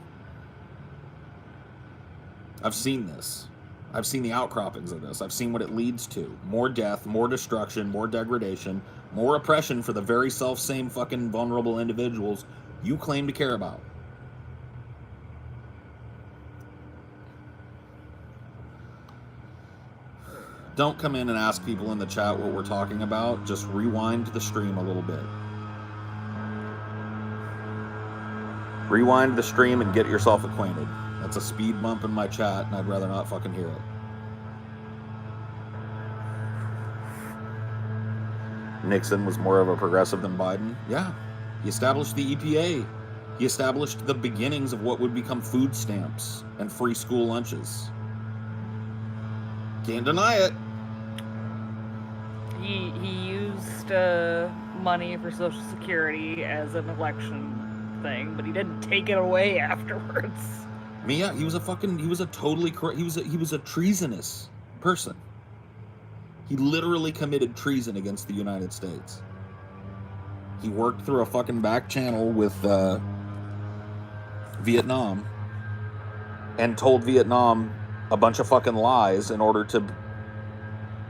I've seen this. I've seen the outcroppings of this. I've seen what it leads to. More death, more destruction, more degradation, more oppression for the very self-same fucking vulnerable individuals you claim to care about. Don't come in and ask people in the chat what we're talking about. Just rewind the stream a little bit. Rewind the stream and get yourself acquainted. That's a speed bump in my chat, and I'd rather not fucking hear it. Nixon was more of a progressive than Biden. Yeah. He established the EPA. He established the beginnings of what would become food stamps and free school lunches. Can't deny it. He used money for Social Security as an election thing, but he didn't take it away afterwards. I mean, yeah, he was a treasonous person. He literally committed treason against the United States. He worked through a fucking back channel with Vietnam and told Vietnam a bunch of fucking lies in order to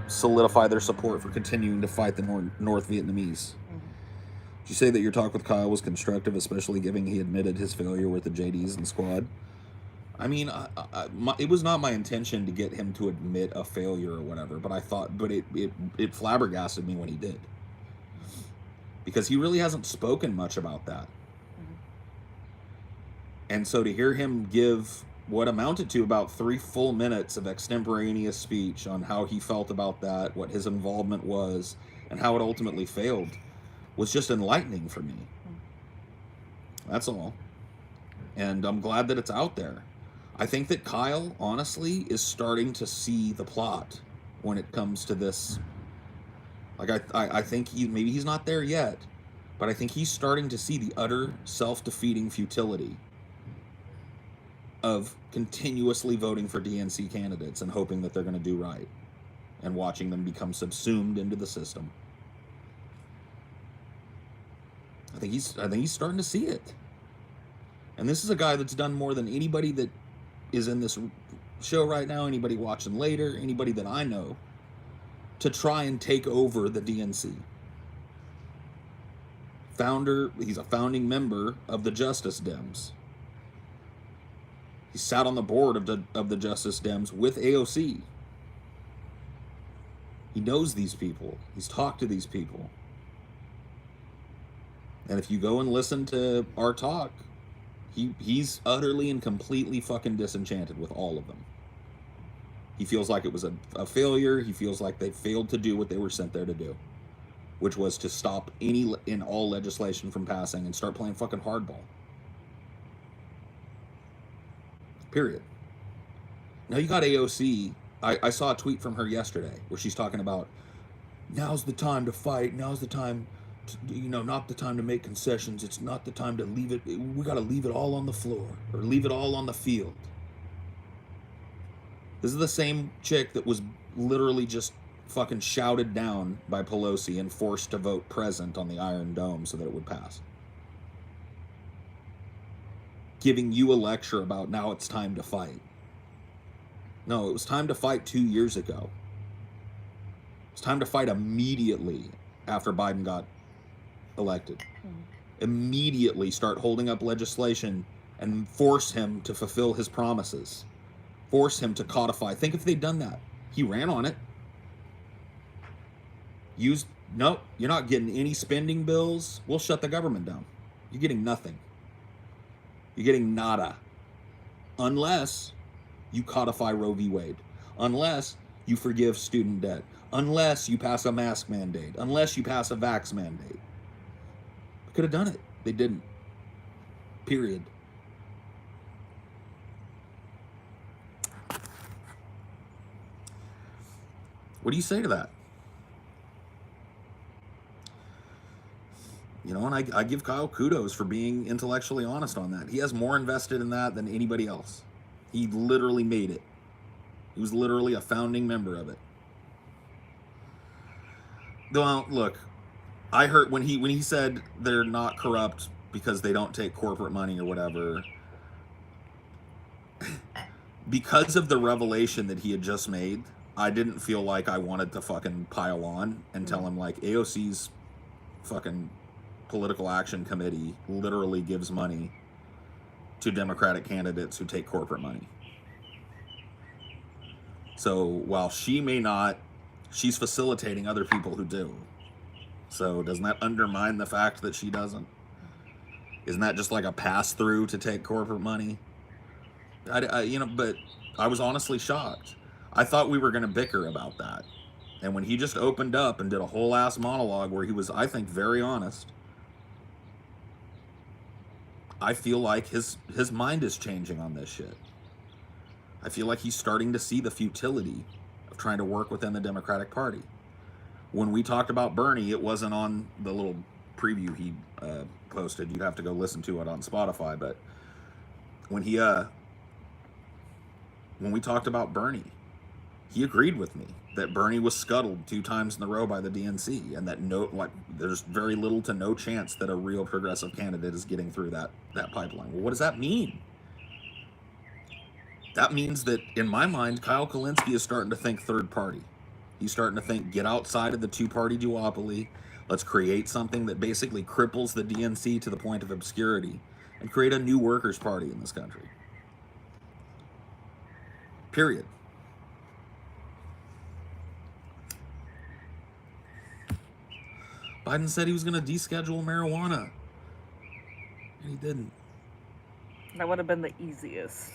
solidify their support for continuing to fight the North Vietnamese. Did you say that your talk with Kyle was constructive, especially given he admitted his failure with the JDs and squad? I mean, it was not my intention to get him to admit a failure or whatever, but it flabbergasted me when he did. Because he really hasn't spoken much about that. And so to hear him give what amounted to about 3 full minutes of extemporaneous speech on how he felt about that, what his involvement was, and how it ultimately failed, was just enlightening for me. That's all. And I'm glad that it's out there. I think that Kyle, honestly, is starting to see the plot when it comes to this. Like, I think maybe he's not there yet, but I think he's starting to see the utter self-defeating futility of continuously voting for DNC candidates and hoping that they're going to do right, and watching them become subsumed into the system. I think he's starting to see it. And this is a guy that's done more than anybody that is in this show right now, anybody watching later, anybody that I know, to try and take over the DNC. He's a founding member of the Justice Dems. He sat on the board of the Justice Dems with AOC. He knows these people. He's talked to these people. And if you go and listen to our talk, he's utterly and completely fucking disenchanted with all of them. He feels like it was a failure. He feels like they failed to do what they were sent there to do, which was to stop any and all legislation from passing and start playing fucking hardball. Period. Now you got AOC. I saw a tweet from her yesterday where she's talking about, now's the time to fight. Now's the time to, not the time to make concessions. It's not the time to leave it. We got to leave it all on the floor or leave it all on the field. This is the same chick that was literally just fucking shouted down by Pelosi and forced to vote present on the Iron Dome so that it would pass. Giving you a lecture about now it's time to fight. No, it was time to fight 2 years ago. It's time to fight immediately after Biden got elected. Immediately start holding up legislation and force him to fulfill his promises. Force him to codify. Think if they'd done that. He ran on it. No, you're not getting any spending bills. We'll shut the government down. You're getting nothing. You're getting nada. Unless you codify Roe v. Wade. Unless you forgive student debt. Unless you pass a mask mandate. Unless you pass a vax mandate. They could have done it. They didn't. Period. What do you say to that? You know, and I give Kyle kudos for being intellectually honest on that. He has more invested in that than anybody else. He literally made it. He was literally a founding member of it. Well, look, I heard when he said they're not corrupt because they don't take corporate money or whatever. Because of the revelation that he had just made, I didn't feel like I wanted to fucking pile on and tell him like AOC's fucking political action committee literally gives money to Democratic candidates who take corporate money. So while she may not, she's facilitating other people who do. So doesn't that undermine the fact that she doesn't? Isn't that just like a pass through to take corporate money? But I was honestly shocked. I thought we were going to bicker about that. And when he just opened up and did a whole ass monologue where he was, I think, very honest, I feel like his mind is changing on this shit. I feel like he's starting to see the futility of trying to work within the Democratic Party. When we talked about Bernie, it wasn't on the little preview he posted. You'd have to go listen to it on Spotify. But when we talked about Bernie, he agreed with me that Bernie was scuttled 2 times in a row by the DNC, and that there's very little to no chance that a real progressive candidate is getting through that pipeline. Well, what does that mean? That means that, in my mind, Kyle Kulinski is starting to think third party. He's starting to think, get outside of the 2-party duopoly. Let's create something that basically cripples the DNC to the point of obscurity and create a new workers' party in this country. Period. Biden said he was going to deschedule marijuana, and he didn't. That would have been the easiest.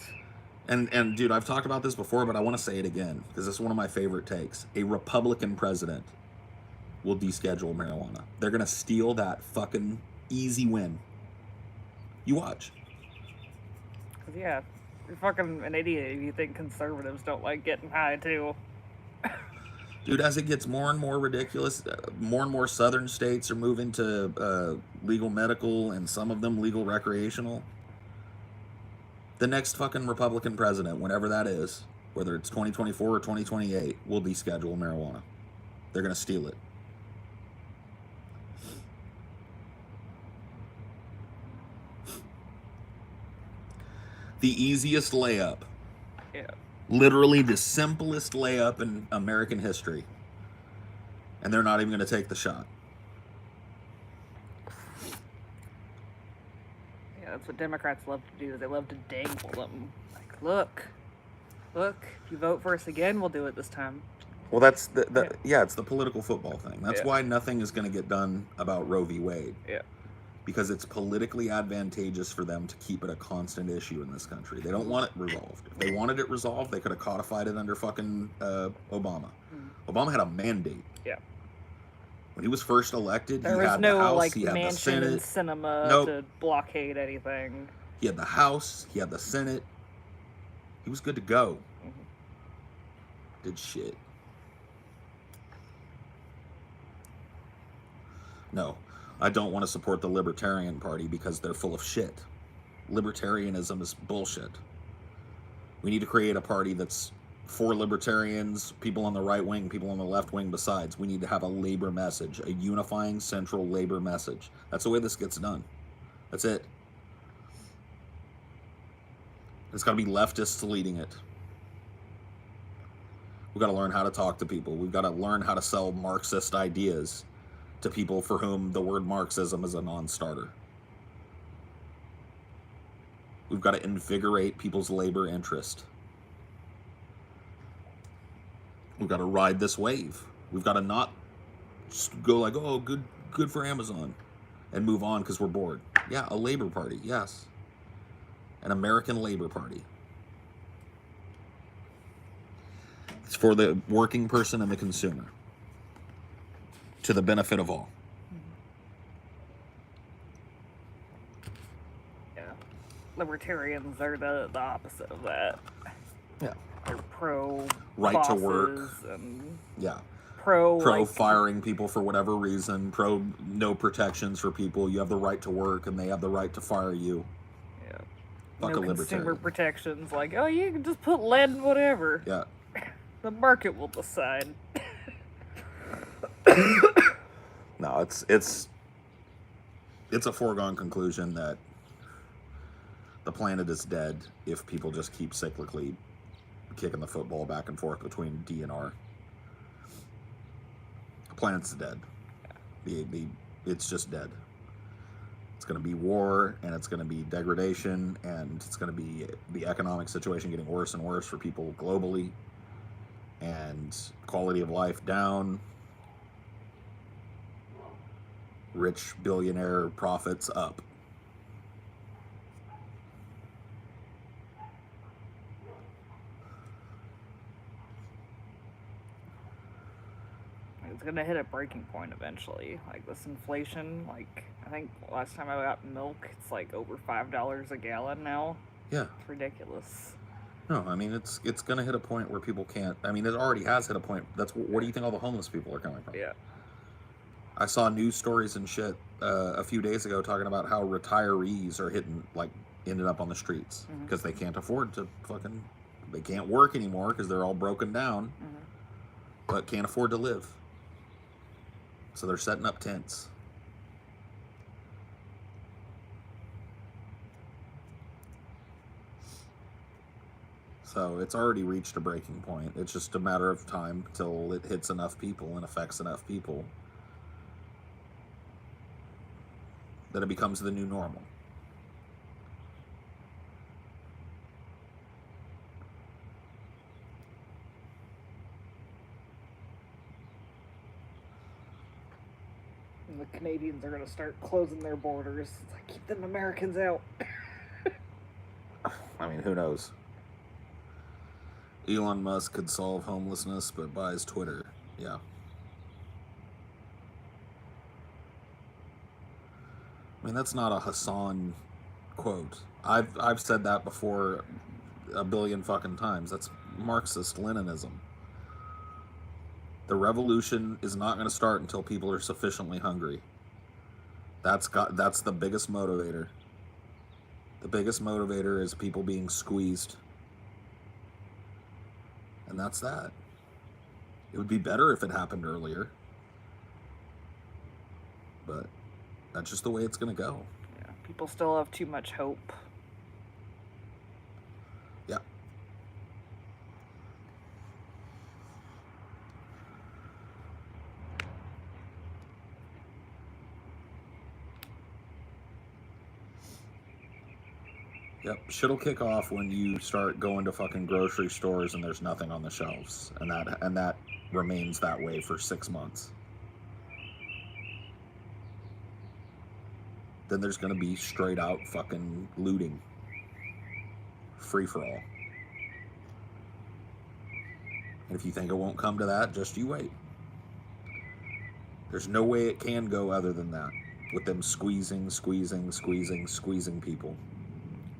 And dude, I've talked about this before, but I want to say it again because this is one of my favorite takes. A Republican president will deschedule marijuana. They're going to steal that fucking easy win. You watch. Yeah, you're fucking an idiot if you think conservatives don't like getting high too. Dude, as it gets more and more ridiculous, more and more southern states are moving to legal medical and some of them legal recreational. The next fucking Republican president, whenever that is, whether it's 2024 or 2028, will deschedule marijuana. They're going to steal it. The easiest layup. Yeah. Literally the simplest layup in American history. And they're not even going to take the shot. Yeah, that's what Democrats love to do. They love to dangle them. Like, look, if you vote for us again, we'll do it this time. Well, that's it's the political football thing. That's Yeah. why nothing is going to get done about Roe v. Wade. Yeah. Because it's politically advantageous for them to keep it a constant issue in this country. They don't want it resolved. If they wanted it resolved, they could have codified it under fucking Obama. Obama had a mandate. Yeah. When he was first elected, There he was had no the House, like he had the mansion Senate. and cinema Nope. to blockade anything. He had the House, he had the Senate. He was good to go. Did shit. No, I don't want to support the Libertarian Party because they're full of shit. Libertarianism is bullshit. We need to create a party that's for libertarians, people on the right wing, people on the left wing besides. We need to have a labor message, a unifying central labor message. That's the way this gets done. That's it. It's got to be leftists leading it. We've got to learn how to talk to people. We've got to learn how to sell Marxist ideas to people for whom the word Marxism is a non-starter. We've got to invigorate people's labor interest. We've got to ride this wave. We've got to not just go like, oh, good for Amazon, and move on because we're bored. Yeah, a labor party, yes. an American Labor Party. It's for the working person and the consumer, to the benefit of all. Yeah. Libertarians are the opposite of that. Yeah. They're pro Right to bosses work. And Yeah. pro like, firing people for whatever reason, pro no protections for people. You have the right to work and they have the right to fire you. Yeah. Fuck no a libertarian. Consumer protections like, oh, you can just put lead in whatever. Yeah. The market will decide. No, it's a foregone conclusion that the planet is dead if people just keep cyclically kicking the football back and forth between D and R. The planet's dead. It's just dead. It's going to be war, and it's going to be degradation, and it's going to be the economic situation getting worse and worse for people globally, and quality of life down, rich billionaire profits up. It's gonna hit a breaking point eventually. Like this inflation, like I think last time I got milk, it's like over $5 a gallon now. Yeah. It's ridiculous. No, I mean it's gonna hit a point where people can't. I mean, it already has hit a point. That's where do you think all the homeless people are coming from? Yeah. I saw news stories and shit a few days ago talking about how retirees are ended up on the streets because they can't afford to they can't work anymore because they're all broken down, but can't afford to live. So they're setting up tents. So it's already reached a breaking point. It's just a matter of time till it hits enough people and affects enough people that it becomes the new normal. And the Canadians are going to start closing their borders. It's like, keep them Americans out. I mean, who knows? Elon Musk could solve homelessness, but buys Twitter. Yeah. I mean, that's not a Hassan quote. I've said that before a billion fucking times. That's Marxist-Leninism. The revolution is not going to start until people are sufficiently hungry. That's the biggest motivator. The biggest motivator is people being squeezed. And that's that. It would be better if it happened earlier. But that's just the way it's going to go. Yeah, people still have too much hope. Yeah. Yep, shit'll kick off when you start going to fucking grocery stores and there's nothing on the shelves, and that remains that way for 6 months. Then there's gonna be straight out fucking looting, free for all. And if you think it won't come to that, just you wait. There's no way it can go other than that, with them squeezing people.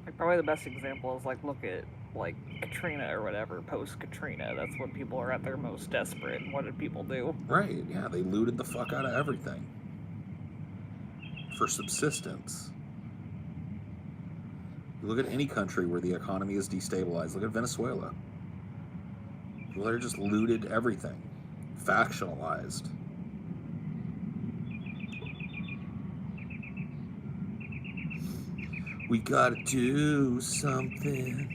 Like probably the best example is like look at like Katrina or whatever, post Katrina. That's when people are at their most desperate. And what did people do? Right, yeah, they looted the fuck out of everything for subsistence. You look at any country where the economy is destabilized. Look at Venezuela. People there just looted everything, factionalized. We gotta do something.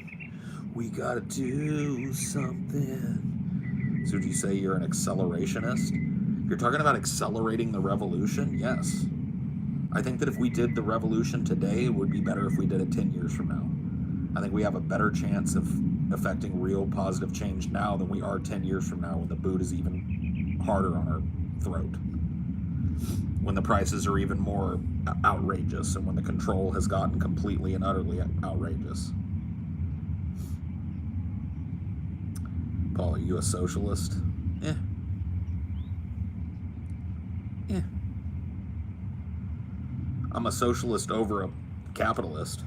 We gotta do something. So, do you say you're an accelerationist? If you're talking about accelerating the revolution, yes. I think that if we did the revolution today, it would be better if we did it 10 years from now. I think we have a better chance of affecting real positive change now than we are 10 years from now when the boot is even harder on our throat. when the prices are even more outrageous and when the control has gotten completely and utterly outrageous. Paul, are you a socialist? Eh. I'm a socialist over a capitalist.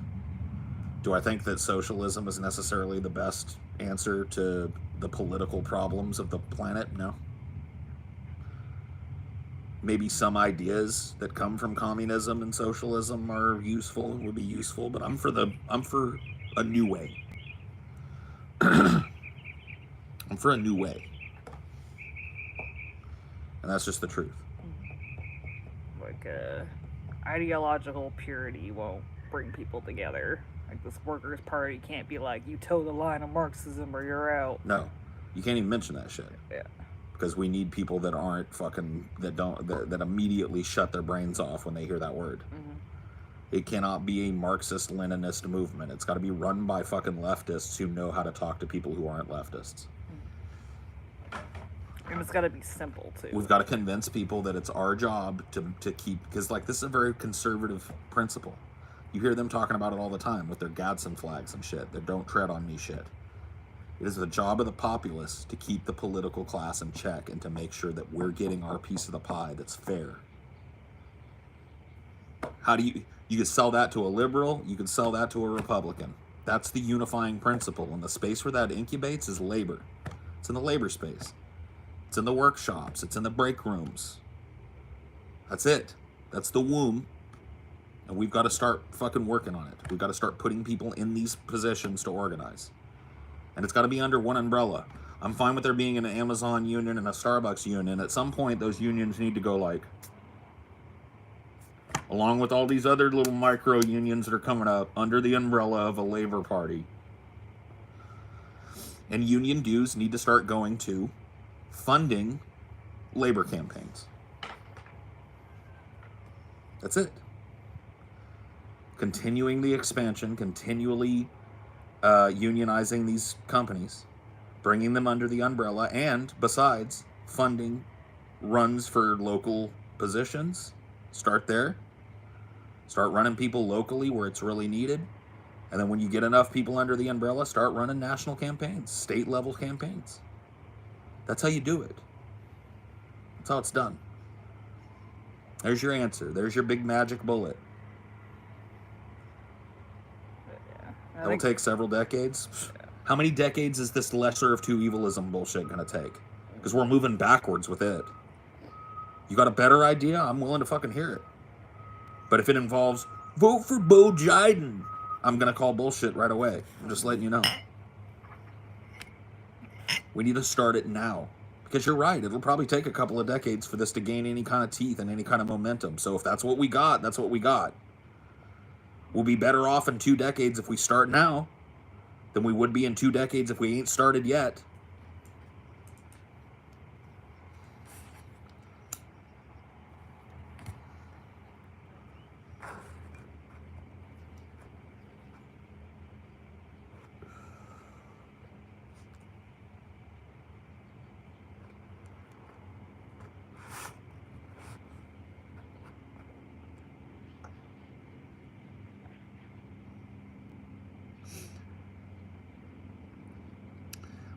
Do I think that socialism is necessarily the best answer to the political problems of the planet? No. Maybe some ideas that come from communism and socialism are useful, would be useful, but I'm for a new way. I'm for a new way. And that's just the truth. Like, ideological purity won't bring people together. Like, this Workers' Party can't be like, you toe the line of Marxism or you're out. No, you can't even mention that shit. Yeah. Because we need people that aren't fucking, that immediately shut their brains off when they hear that word. Mm-hmm. It cannot be a Marxist-Leninist movement. It's got to be run by fucking leftists who know how to talk to people who aren't leftists. And it's got to be simple, too. We've got to convince people that it's our job to keep, because, like, this is a very conservative principle. You hear them talking about it all the time with their Gadsden flags and shit. Their don't tread on me shit. It is the job of the populace to keep the political class in check and to make sure that we're getting our piece of the pie that's fair. How do you can sell that to a liberal, you can sell that to a Republican. That's the unifying principle. And the space where that incubates is labor. It's in the labor space. It's in the workshops. It's in the break rooms. That's it. That's the womb. And we've got to start fucking working on it. We've got to start putting people in these positions to organize. And it's got to be under one umbrella. I'm fine with there being an Amazon union and a Starbucks union. At some point, those unions need to go like, along with all these other little micro unions that are coming up, under the umbrella of a labor party. And union dues need to start going to funding labor campaigns. That's it. Continuing the expansion, continually unionizing these companies, bringing them under the umbrella, and besides, funding runs for local positions. Start there. Start running people locally where it's really needed. And then when you get enough people under the umbrella, start running national campaigns, state-level campaigns. That's how you do it. That's how it's done. There's your answer. There's your big magic bullet. That will take several decades. Yeah. How many decades is this lesser of two evilism bullshit going to take? Because we're moving backwards with it. You got a better idea? I'm willing to fucking hear it. But if it involves, vote for Bo Biden, I'm going to call bullshit right away. I'm just letting you know. We need to start it now. Because you're right. It'll probably take a couple of decades for this to gain any kind of teeth and any kind of momentum. So if that's what we got, that's what we got. We'll be better off in 2 decades if we start now than we would be in 2 decades if we ain't started yet.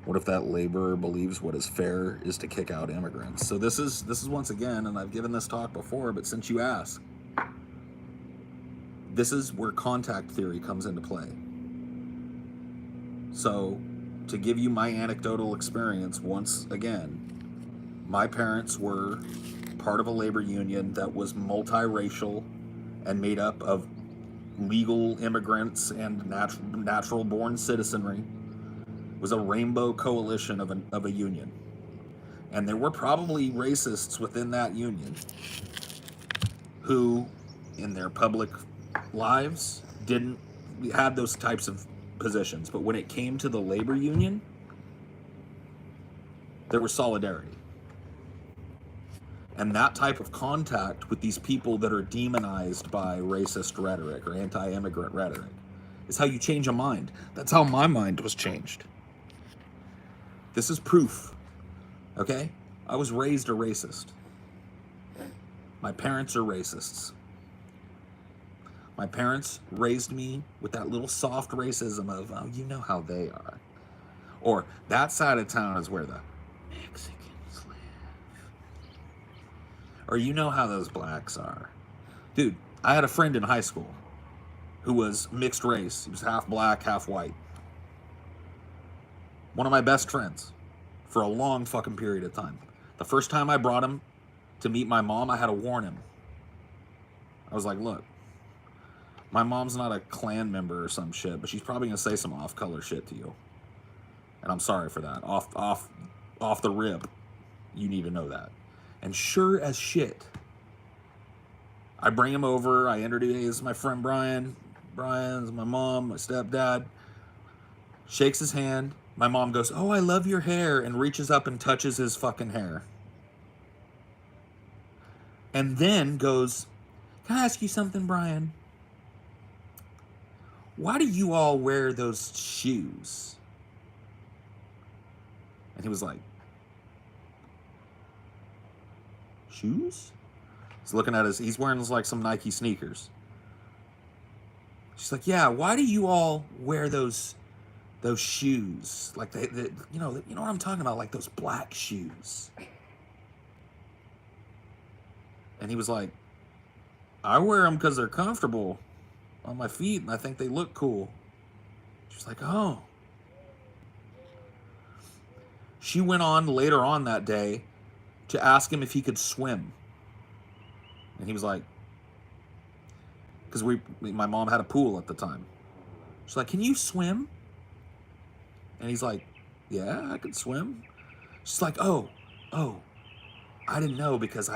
What if that laborer believes what is fair is to kick out immigrants? So this is once again, and I've given this talk before, but since you ask, this is where contact theory comes into play. So to give you my anecdotal experience once again, my parents were part of a labor union that was multiracial and made up of legal immigrants and natural born citizenry. Was a rainbow coalition of a union. And there were probably racists within that union who, in their public lives, didn't have those types of positions. But when it came to the labor union, there was solidarity. And that type of contact with these people that are demonized by racist rhetoric or anti-immigrant rhetoric is how you change a mind. That's how my mind was changed. This is proof, okay? I was raised a racist. My parents are racists. My parents raised me with that little soft racism of, oh, you know how they are. Or that side of town is where the Mexicans live. Or you know how those blacks are. Dude, I had a friend in high school who was mixed race. He was half black, half white. One of my best friends for a long fucking period of time. The first time I brought him to meet my mom, I had to warn him. I was like, look, my mom's not a Klan member or some shit, but she's probably gonna say some off-color shit to you. And I'm sorry for that. Off the rip, you need to know that. And sure as shit, I bring him over, I introduce my friend Brian. Brian's my mom, my stepdad. Shakes his hand. My mom goes, oh, I love your hair, and reaches up and touches his fucking hair. And then goes, can I ask you something, Brian? Why do you all wear those shoes? And he was like, shoes? He's looking at he's wearing like some Nike sneakers. She's like, yeah, why do you all wear those shoes? Like, you know what I'm talking about? Like those black shoes. And he was like, I wear them because they're comfortable on my feet and I think they look cool. She's like, oh. She went on later on that day to ask him if he could swim. And he was like, because my mom had a pool at the time. She's like, can you swim? And he's like, yeah, I can swim. She's like, oh, I didn't know because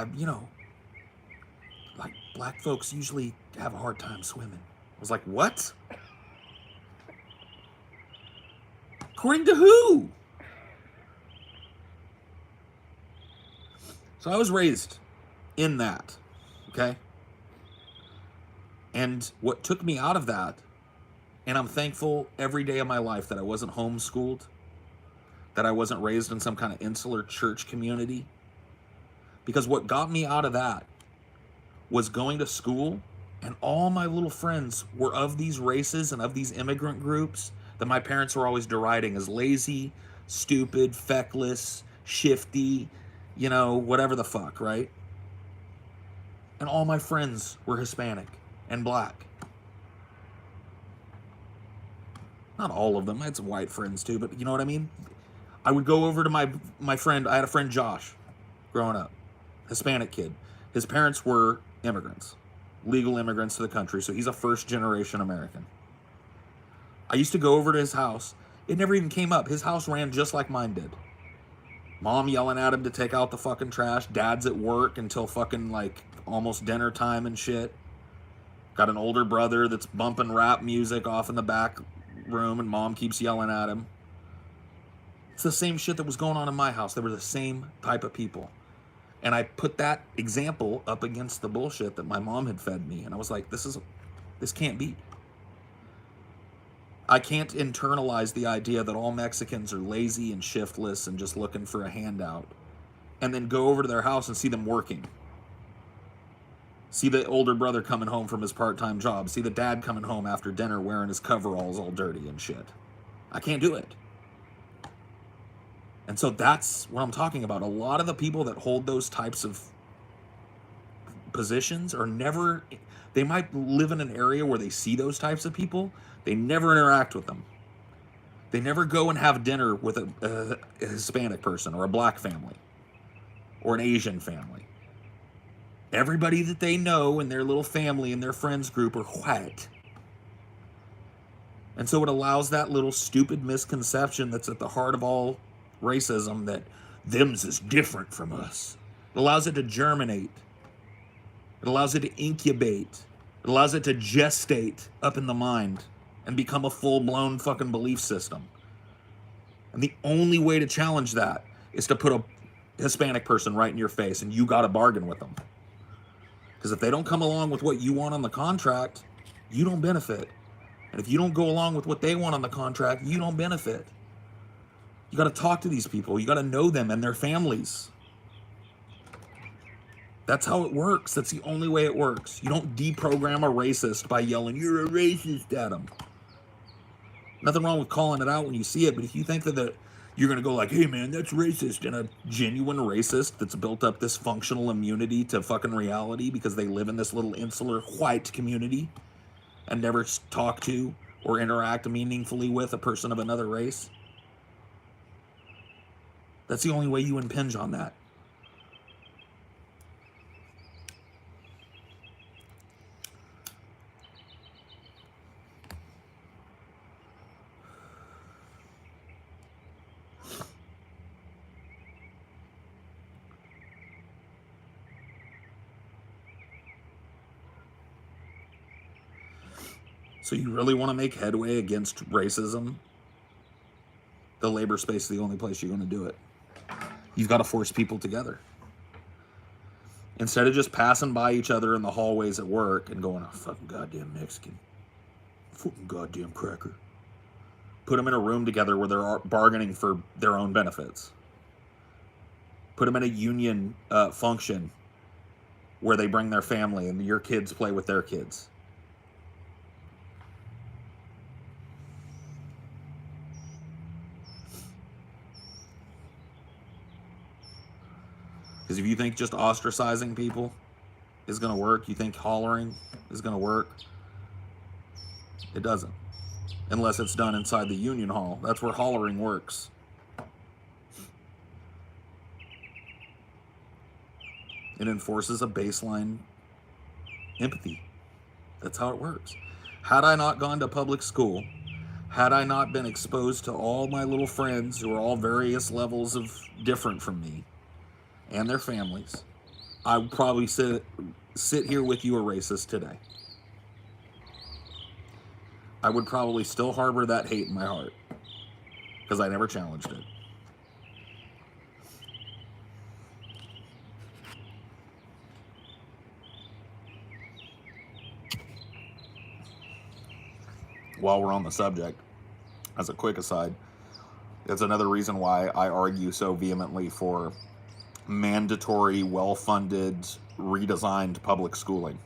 like black folks usually have a hard time swimming. I was like, what? According to who? So I was raised in that, okay? And what took me out of that, and I'm thankful every day of my life that I wasn't homeschooled, that I wasn't raised in some kind of insular church community, because what got me out of that was going to school, and all my little friends were of these races and of these immigrant groups that my parents were always deriding as lazy, stupid, feckless, shifty, whatever the fuck, right? And all my friends were Hispanic and black. Not all of them. I had some white friends too, but you know what I mean? I would go over to my friend. I had a friend, Josh, growing up. Hispanic kid. His parents were immigrants. Legal immigrants to the country, so he's a first-generation American. I used to go over to his house. It never even came up. His house ran just like mine did. Mom yelling at him to take out the fucking trash. Dad's at work until fucking like almost dinner time and shit. Got an older brother that's bumping rap music off in the back room and mom keeps yelling at him. It's the same shit that was going on in my house. They were the same type of people. And I put that example up against the bullshit that my mom had fed me. And I was like, this can't be. I can't internalize the idea that all Mexicans are lazy and shiftless and just looking for a handout, and then go over to their house and see them working. See the older brother coming home from his part-time job. See the dad coming home after dinner wearing his coveralls all dirty and shit. I can't do it. And so that's what I'm talking about. A lot of the people that hold those types of positions are never... They might live in an area where they see those types of people. They never interact with them. They never go and have dinner with a Hispanic person or a black family or an Asian family. Everybody that they know in their little family and their friends group are white. And so it allows that little stupid misconception that's at the heart of all racism that them's is different from us. It allows it to germinate. It allows it to incubate. It allows it to gestate up in the mind and become a full-blown fucking belief system. And the only way to challenge that is to put a Hispanic person right in your face, and you got to bargain with them. Because if they don't come along with what you want on the contract, you don't benefit. And if you don't go along with what they want on the contract, you don't benefit. You got to talk to these people. You got to know them and their families. That's how it works. That's the only way it works. You don't deprogram a racist by yelling, "You're a racist," at them. Nothing wrong with calling it out when you see it, but if you think that you're going to go like, "Hey man, that's racist," and a genuine racist that's built up this functional immunity to fucking reality because they live in this little insular white community and never talk to or interact meaningfully with a person of another race, that's the only way you impinge on that. So you really want to make headway against racism? The labor space is the only place you're going to do it. You've got to force people together. Instead of just passing by each other in the hallways at work and going, "Oh, fucking goddamn Mexican. Fucking goddamn cracker." Put them in a room together where they're bargaining for their own benefits. Put them in a union function where they bring their family and your kids play with their kids. Because if you think just ostracizing people is going to work, you think hollering is going to work, it doesn't. Unless it's done inside the union hall. That's where hollering works. It enforces a baseline empathy. That's how it works. Had I not gone to public school, had I not been exposed to all my little friends who are all various levels of different from me, and their families, I would probably sit here with you a racist today. I would probably still harbor that hate in my heart because I never challenged it. While we're on the subject, as a quick aside, that's another reason why I argue so vehemently for mandatory, well-funded, redesigned public schooling.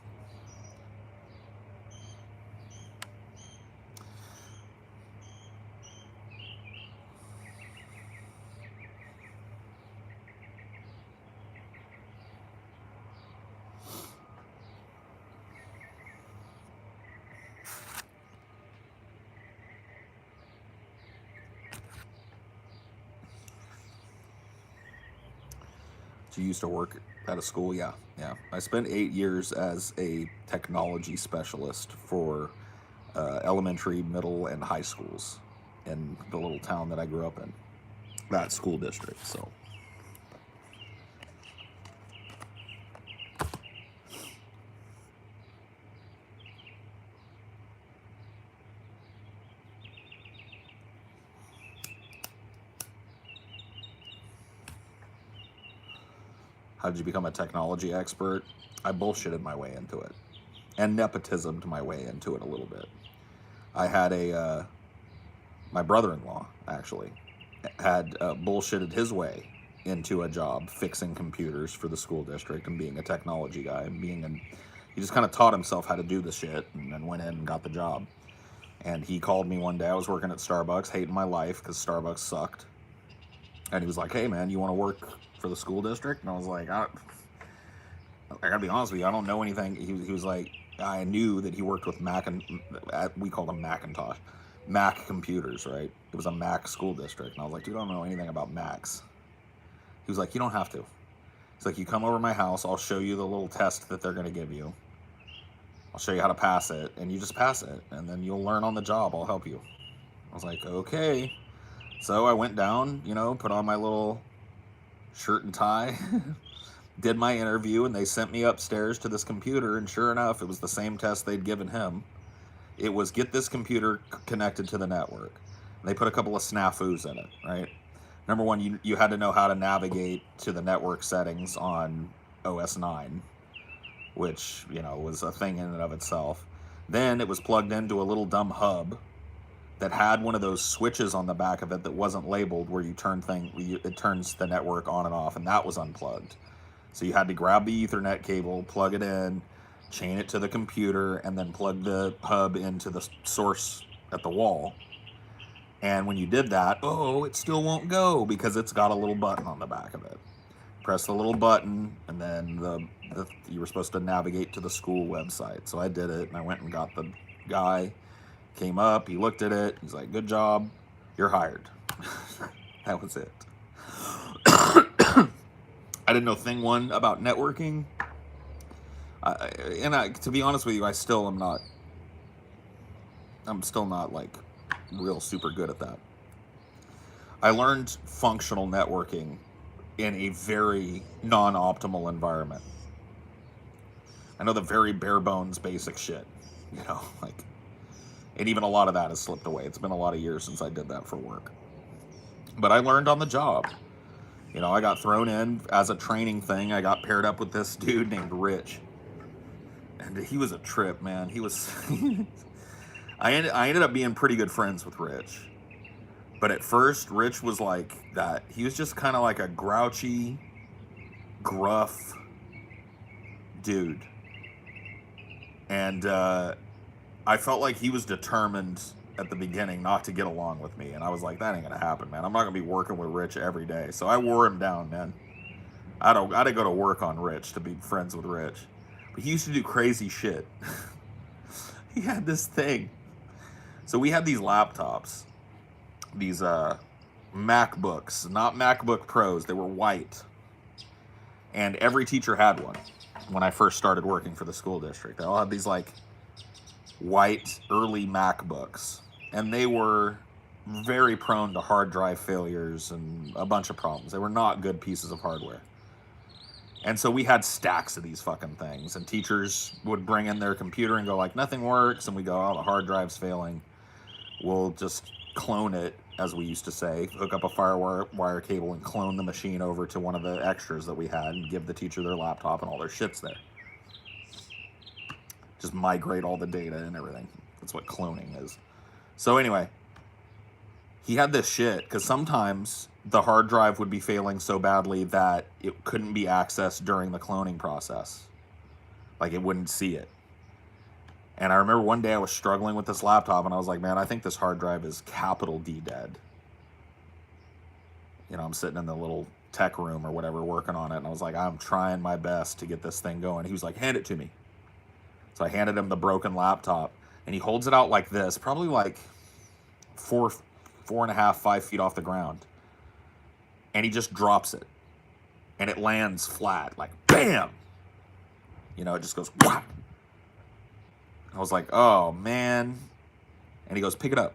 You used to work at a school? Yeah. I spent 8 years as a technology specialist for elementary, middle, and high schools in the little town that I grew up in, that school district. So how did you become a technology expert? I bullshitted my way into it, and nepotismed my way into it a little bit. I had my brother-in-law actually had bullshitted his way into a job fixing computers for the school district and being a technology guy and he just kind of taught himself how to do the shit and then went in and got the job. And he called me one day. I was working at Starbucks, hating my life because Starbucks sucked. And he was like, "Hey man, you want to work for the school district?" And I was like, I gotta be honest with you, I don't know anything. He was like, I knew that he worked with we called them Macintosh, Mac computers, right? It was a Mac school district. And I was like, "Dude, I don't know anything about Macs." He was like, "You don't have to." He's like, "You come over to my house, I'll show you the little test that they're gonna give you. I'll show you how to pass it, and you just pass it, and then you'll learn on the job, I'll help you." I was like, "Okay." So I went down, put on my little shirt and tie, did my interview, and they sent me upstairs to this computer, and sure enough, it was the same test they'd given him. It was get this computer connected to the network. They put a couple of snafus in it, right? Number one, you had to know how to navigate to the network settings on OS 9, which, was a thing in and of itself. Then it was plugged into a little dumb hub that had one of those switches on the back of it that wasn't labeled, where it turns the network on and off, and that was unplugged. So you had to grab the Ethernet cable, plug it in, chain it to the computer, and then plug the hub into the source at the wall. And when you did that, oh, it still won't go because it's got a little button on the back of it. Press the little button, and then you were supposed to navigate to the school website. So I did it, and I went and got the guy. Came up, he looked at it, he's like, good job, you're hired. That was it. I didn't know thing one about networking. To be honest with you, I'm still not like real super good at that. I learned functional networking in a very non-optimal environment. I know the very bare bones basic shit, like, and even a lot of that has slipped away. It's been a lot of years since I did that for work. But I learned on the job. I got thrown in as a training thing. I got paired up with this dude named Rich. And he was a trip, man. He was... I ended up being pretty good friends with Rich. But at first, Rich was like that. He was just kind of like a grouchy, gruff dude. And I felt like he was determined at the beginning not to get along with me. And I was like, that ain't going to happen, man. I'm not going to be working with Rich every day. So I wore him down, man. I had to go to work on Rich to be friends with Rich. But he used to do crazy shit. He had this thing. So we had these laptops. These MacBooks. Not MacBook Pros. They were white. And every teacher had one when I first started working for the school district. They all had these, like, white early MacBooks. And they were very prone to hard drive failures and a bunch of problems. They were not good pieces of hardware. And so we had stacks of these fucking things. And teachers would bring in their computer and go like, nothing works. And we go, oh, the hard drive's failing. We'll just clone it, as we used to say. Hook up a firewire cable and clone the machine over to one of the extras that we had and give the teacher their laptop and all their shit's there. Just migrate all the data and everything. That's what cloning is. So anyway, he had this shit because sometimes the hard drive would be failing so badly that it couldn't be accessed during the cloning process. Like, it wouldn't see it. And I remember one day I was struggling with this laptop and I was like, man, I think this hard drive is capital D dead. I'm sitting in the little tech room or whatever working on it. And I was like, I'm trying my best to get this thing going. He was like, hand it to me. So I handed him the broken laptop and he holds it out like this, probably like 4.5, 5 feet off the ground. And he just drops it. And it lands flat, like bam! It just goes whack. I was like, oh man. And he goes, pick it up.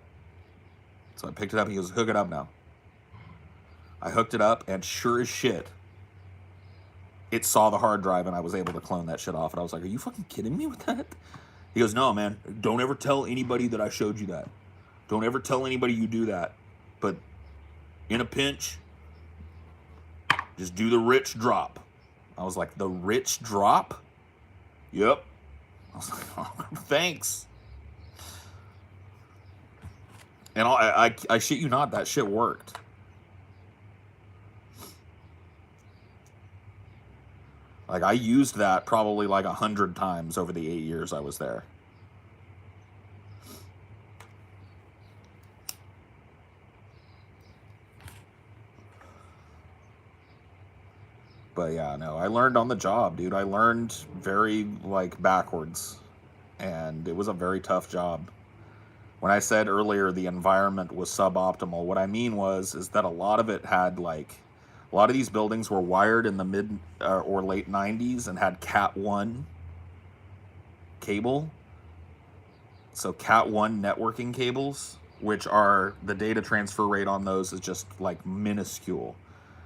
So I picked it up. He goes, hook it up now. I hooked it up, and sure as shit, it saw the hard drive, and I was able to clone that shit off. And I was like, are you fucking kidding me with that? He goes, no, man. Don't ever tell anybody that I showed you that. Don't ever tell anybody you do that. But in a pinch, just do the Rich drop. I was like, the Rich drop? Yep. I was like, oh, thanks. And I shit you not, that shit worked. Like, I used that probably like 100 times over the 8 years I was there. But yeah, no, I learned on the job, dude. I learned very, like, backwards. And it was a very tough job. When I said earlier the environment was suboptimal, what I mean is that a lot of it had, like, a lot of these buildings were wired in the mid or late 90s and had Cat 1 cable. So Cat 1 networking cables, which are, the data transfer rate on those is just, like, minuscule.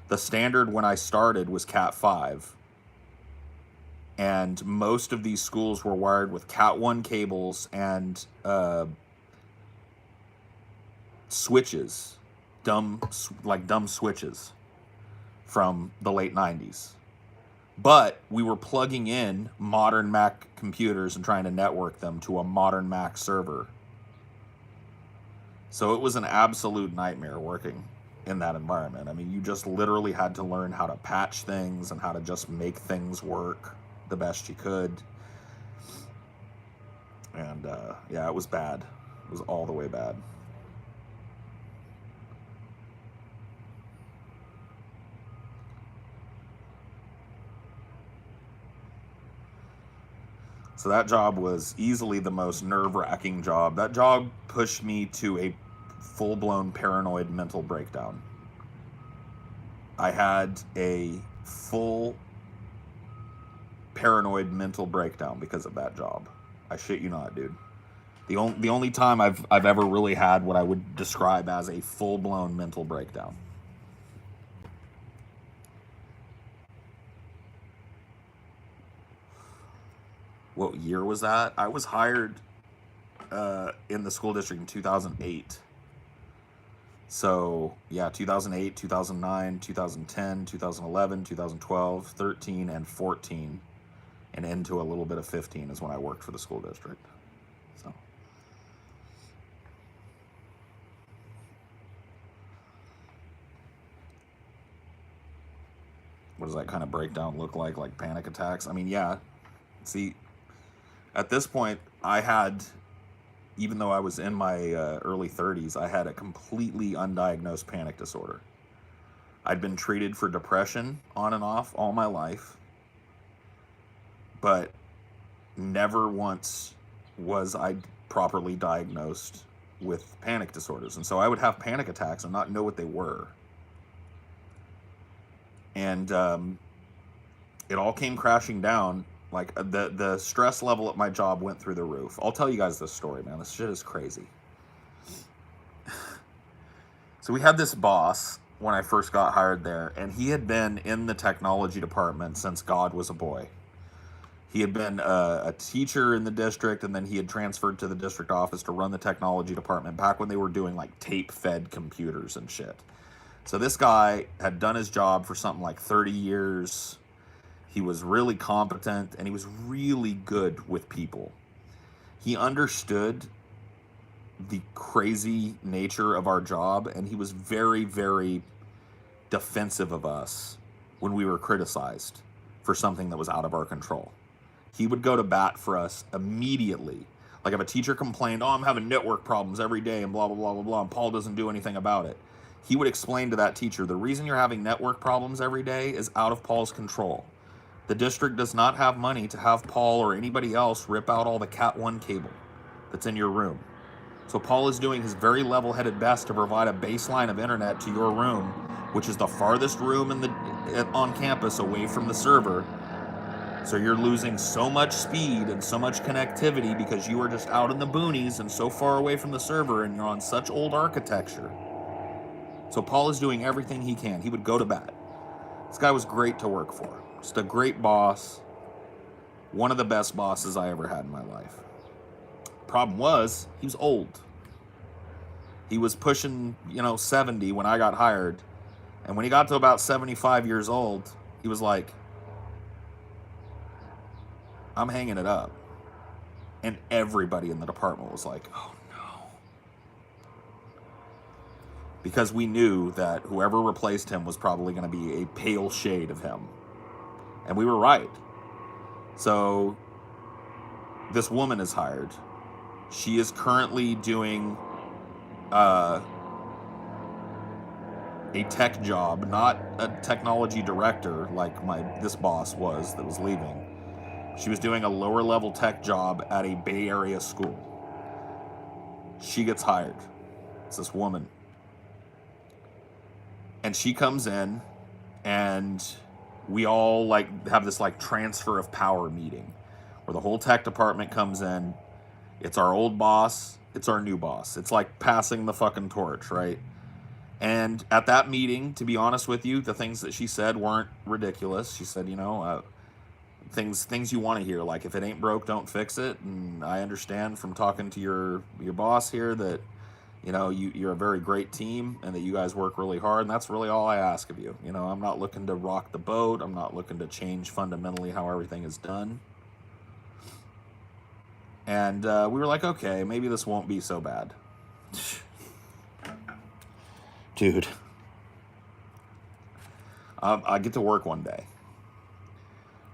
The standard when I started was Cat 5. And most of these schools were wired with Cat 1 cables and switches, dumb switches from the late 90s. But we were plugging in modern Mac computers and trying to network them to a modern Mac server. So it was an absolute nightmare working in that environment. I mean, you just literally had to learn how to patch things and how to just make things work the best you could. And yeah, it was bad. It was all the way bad. So that job was easily the most nerve-wracking job. That job pushed me to a full-blown paranoid mental breakdown. I had a full paranoid mental breakdown because of that job. I shit you not, dude. The only time I've ever really had what I would describe as a full-blown mental breakdown. What year was that? I was hired in the school district in 2008. So, yeah, 2008, 2009, 2010, 2011, 2012, 13, and 14, and into a little bit of 15 is when I worked for the school district. So, what does that kind of breakdown look like? Like panic attacks? I mean, yeah. See, at this point, I had, even though I was in my early 30s, I had a completely undiagnosed panic disorder. I'd been treated for depression on and off all my life, but never once was I properly diagnosed with panic disorders. And so I would have panic attacks and not know what they were. And it all came crashing down. Like, the stress level at my job went through the roof. I'll tell you guys this story, man. This shit is crazy. So we had this boss when I first got hired there, and he had been in the technology department since God was a boy. He had been a teacher in the district, and then he had transferred to the district office to run the technology department back when they were doing, like, tape-fed computers and shit. So this guy had done his job for something like 30 years. He was really competent, and he was really good with people. He understood the crazy nature of our job, and he was very, very defensive of us when we were criticized for something that was out of our control. He would go to bat for us immediately. Like if a teacher complained, oh, I'm having network problems every day and blah, blah, blah, blah, blah, and Paul doesn't do anything about it. He would explain to that teacher, the reason you're having network problems every day is out of Paul's control. The district does not have money to have Paul or anybody else rip out all the Cat 1 cable that's in your room. So Paul is doing his very level-headed best to provide a baseline of internet to your room, which is the farthest room on campus away from the server. So you're losing so much speed and so much connectivity because you are just out in the boonies and so far away from the server, and you're on such old architecture. So Paul is doing everything he can. He would go to bat. This guy was great to work for. Just a great boss. One of the best bosses I ever had in my life. Problem was, he was old. He was pushing, 70 when I got hired. And when he got to about 75 years old, he was like, I'm hanging it up. And everybody in the department was like, oh no. Because we knew that whoever replaced him was probably going to be a pale shade of him. And we were right. So this woman is hired. She is currently doing a tech job, not a technology director like this boss was that was leaving. She was doing a lower level tech job at a Bay Area school. She gets hired. It's this woman. And she comes in, and we all have this transfer of power meeting where the whole tech department comes in. It's our old boss. It's our new boss. It's like passing the fucking torch, right? And at that meeting, to be honest with you, the things that she said weren't ridiculous. She said, things you want to hear, like if it ain't broke, don't fix it. And I understand from talking to your boss here that, you're a very great team and that you guys work really hard. And that's really all I ask of you. I'm not looking to rock the boat. I'm not looking to change fundamentally how everything is done. And we were like, okay, maybe this won't be so bad. Dude, I get to work one day.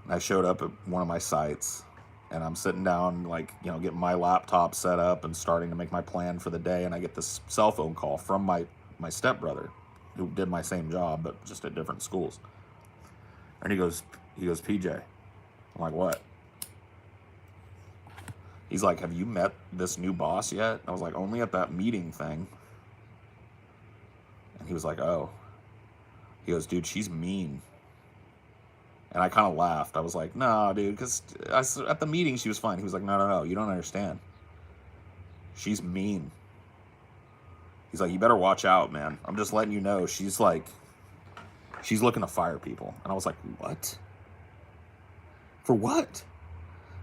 And I showed up at one of my sites, and I'm sitting down, like, getting my laptop set up and starting to make my plan for the day. And I get this cell phone call from my stepbrother, who did my same job, but just at different schools. And he goes, PJ. I'm like, what? He's like, have you met this new boss yet? I was like, only at that meeting thing. And he was like, oh. He goes, dude, she's mean. And I kind of laughed. I was like, no, dude, because at the meeting she was fine. He was like, no, you don't understand. She's mean. He's like, you better watch out, man. I'm just letting you know. She's looking to fire people. And I was like, what? For what?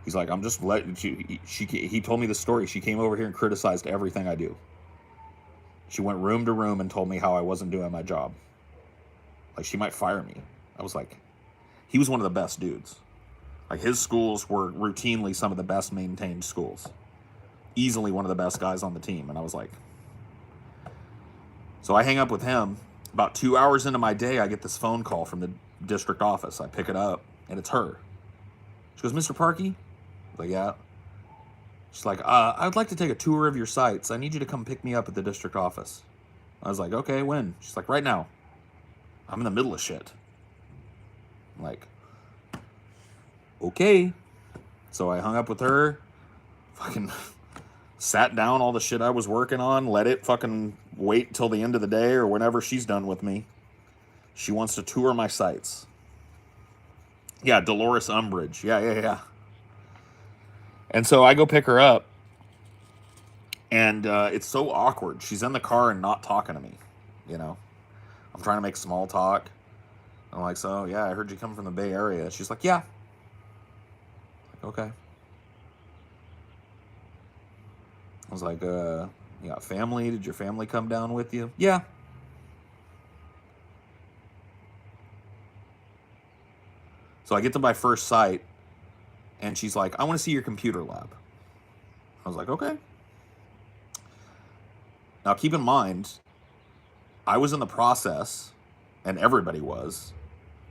He's like, I'm just letting you. He told me the story. She came over here and criticized everything I do. She went room to room and told me how I wasn't doing my job. Like, she might fire me. I was like, he was one of the best dudes. Like, his schools were routinely some of the best maintained schools. Easily one of the best guys on the team. And I was like, so I hang up with him. About 2 hours into my day, I get this phone call from the district office. I pick it up, and it's her. She goes, Mr. Parkey? I was like, yeah. She's like, I'd like to take a tour of your sites. I need you to come pick me up at the district office. I was like, okay, when? She's like, right now. I'm in the middle of shit. I'm like, okay. So I hung up with her, fucking sat down all the shit I was working on, let it fucking wait till the end of the day or whenever she's done with me. She wants to tour my sites. Yeah, Dolores Umbridge. Yeah. And so I go pick her up, and it's so awkward. She's in the car and not talking to me, I'm trying to make small talk. I'm like, so, yeah, I heard you come from the Bay Area. She's like, yeah. Like, okay. I was like, you got family? Did your family come down with you? Yeah. So I get to my first site, and she's like, I want to see your computer lab. I was like, okay. Now, keep in mind, I was in the process, and everybody was,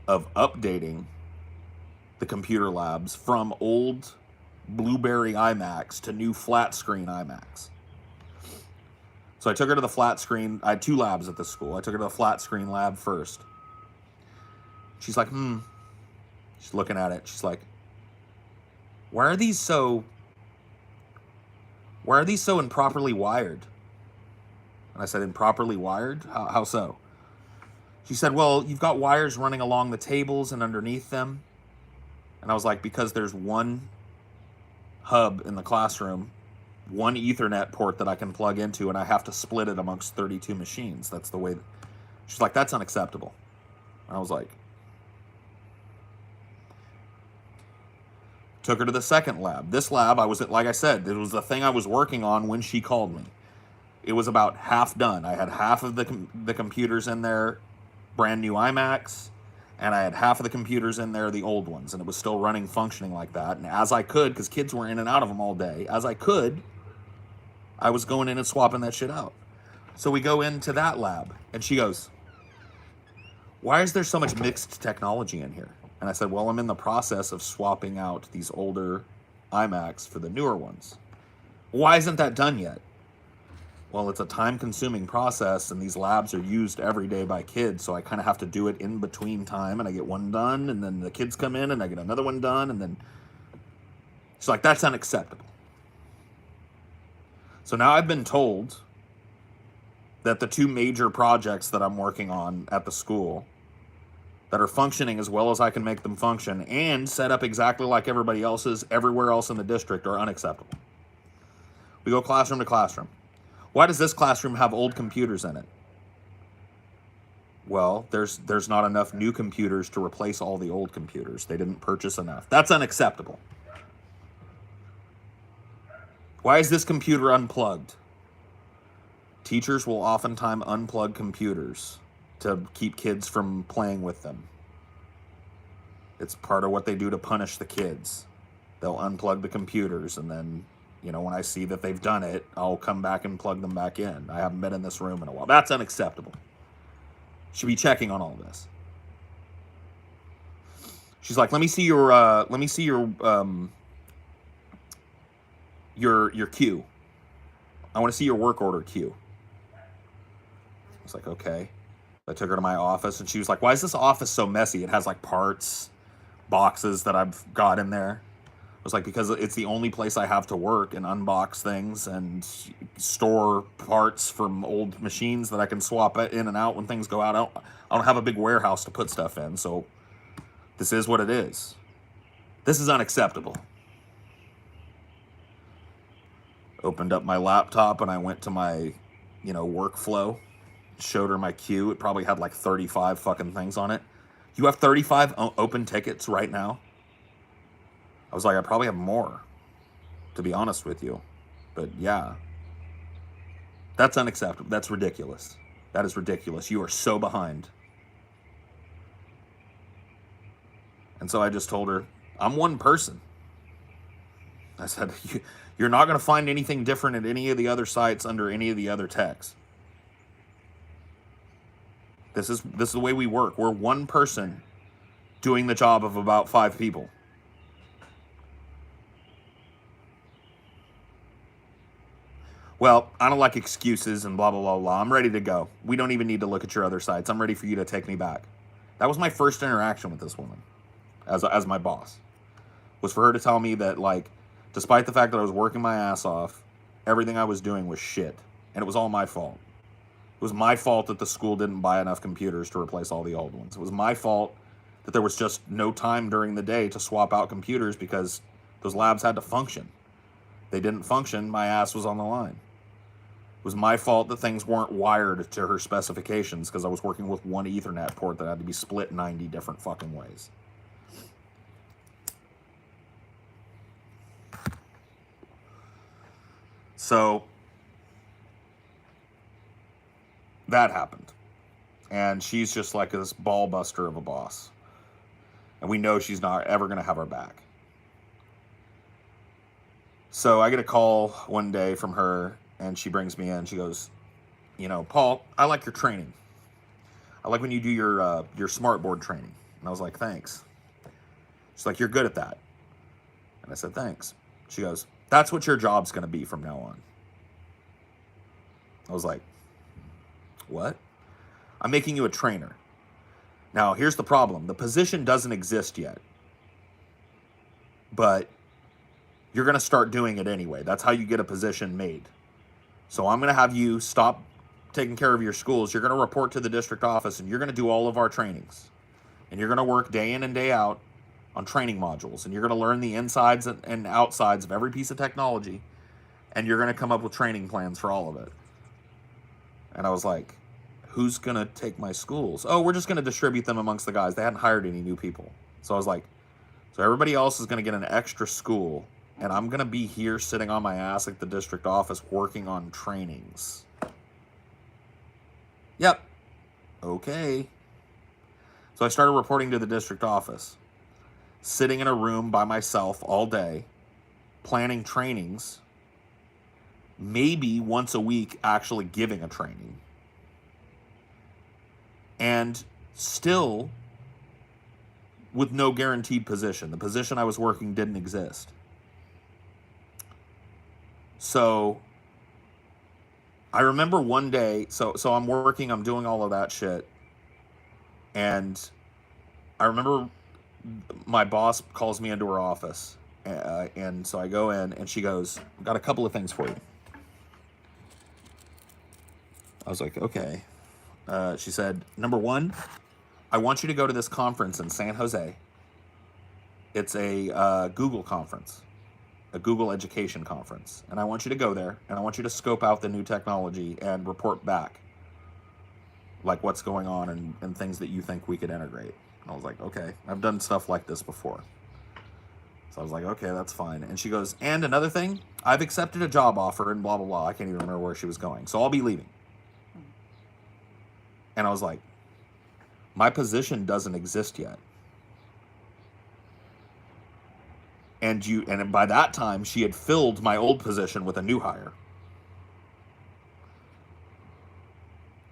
of updating the computer labs from old Blueberry iMacs to new flat screen iMacs. So I took her to the flat screen. I had 2 labs at this school. I took her to the flat screen lab first. She's like, She's looking at it. She's like, why are these so improperly wired? And I said, improperly wired? How so? She said, well, you've got wires running along the tables and underneath them. And I was like, because there's one hub in the classroom, one Ethernet port that I can plug into, and I have to split it amongst 32 machines. That's the way. She's like, that's unacceptable. And I was like, took her to the second lab. This lab, like I said, it was the thing I was working on when she called me. It was about half done. I had half of the computers in there, brand new iMacs, and I had half of the computers in there, the old ones, and it was still running, functioning like that. And as I could, because kids were in and out of them all day, as I could, I was going in and swapping that shit out. So we go into that lab, and she goes, why is there so much mixed technology in here? And I said, well, I'm in the process of swapping out these older iMacs for the newer ones. Why isn't that done yet? Well, it's a time-consuming process, and these labs are used every day by kids, so I kind of have to do it in between time, and I get one done, and then the kids come in, and I get another one done, and then... She's like, that's unacceptable. So now I've been told that the 2 major projects that I'm working on at the school that are functioning as well as I can make them function and set up exactly like everybody else's everywhere else in the district are unacceptable. We go classroom to classroom. Why does this classroom have old computers in it? Well, there's not enough new computers to replace all the old computers. They didn't purchase enough. That's unacceptable. Why is this computer unplugged? Teachers will oftentimes unplug computers to keep kids from playing with them. It's part of what they do to punish the kids. They'll unplug the computers, and then, when I see that they've done it, I'll come back and plug them back in. I haven't been in this room in a while. That's unacceptable. Should be checking on all this. She's like, let me see your queue. I want to see your work order queue. I was like, okay. I took her to my office, and she was like, why is this office so messy? It has like parts, boxes that I've got in there. I was like, because it's the only place I have to work and unbox things and store parts from old machines that I can swap in and out when things go out. I don't have a big warehouse to put stuff in, so this is what it is. This is unacceptable. Opened up my laptop and I went to my, workflow. Showed her my queue. It probably had like 35 fucking things on it. You have 35 open tickets right now? I was like, I probably have more, to be honest with you. But yeah, that's unacceptable. That's ridiculous. That is ridiculous. You are so behind. And so I just told her, I'm one person. I said, you're not going to find anything different at any of the other sites under any of the other techs. This is the way we work. We're one person doing the job of about 5 people. Well, I don't like excuses and blah, blah, blah, blah. I'm ready to go. We don't even need to look at your other sites. I'm ready for you to take me back. That was my first interaction with this woman as my boss. Was for her to tell me that, like, despite the fact that I was working my ass off, everything I was doing was shit. And it was all my fault. It was my fault that the school didn't buy enough computers to replace all the old ones. It was my fault that there was just no time during the day to swap out computers because those labs had to function. They didn't function, my ass was on the line. It was my fault that things weren't wired to her specifications because I was working with one Ethernet port that had to be split 90 different fucking ways. So that happened. And she's just like this ball buster of a boss. And we know she's not ever going to have our back. So I get a call one day from her, and she brings me in. She goes, Paul, I like your training. I like when you do your smartboard training. And I was like, thanks. She's like, you're good at that. And I said, thanks. She goes, that's what your job's going to be from now on. I was like, what? I'm making you a trainer. Now, here's the problem. The position doesn't exist yet. But you're going to start doing it anyway. That's how you get a position made. So I'm going to have you stop taking care of your schools. You're going to report to the district office, and you're going to do all of our trainings. And you're going to work day in and day out on training modules. And you're going to learn the insides and outsides of every piece of technology. And you're going to come up with training plans for all of it. And I was like, who's going to take my schools? Oh, we're just going to distribute them amongst the guys. They hadn't hired any new people. So I was like, so everybody else is going to get an extra school. And I'm going to be here sitting on my ass at the district office working on trainings. Yep. Okay. So I started reporting to the district office. Sitting in a room by myself all day. Planning trainings. Maybe once a week actually giving a training. And still with no guaranteed position. The position I was working didn't exist. So I remember one day, so I'm working, I'm doing all of that shit. And I remember my boss calls me into her office. And so I go in and she goes, I've got a couple of things for you. I was like, okay. She said, number one, I want you to go to this conference in San Jose. It's a Google conference, a Google education conference. And I want you to go there, and I want you to scope out the new technology and report back, like what's going on and things that you think we could integrate. And I was like, okay, I've done stuff like this before. So I was like, okay, that's fine. And she goes, and another thing, I've accepted a job offer and blah, blah, blah. I can't even remember where she was going. So I'll be leaving. And I was like, my position doesn't exist yet. And by that time, she had filled my old position with a new hire.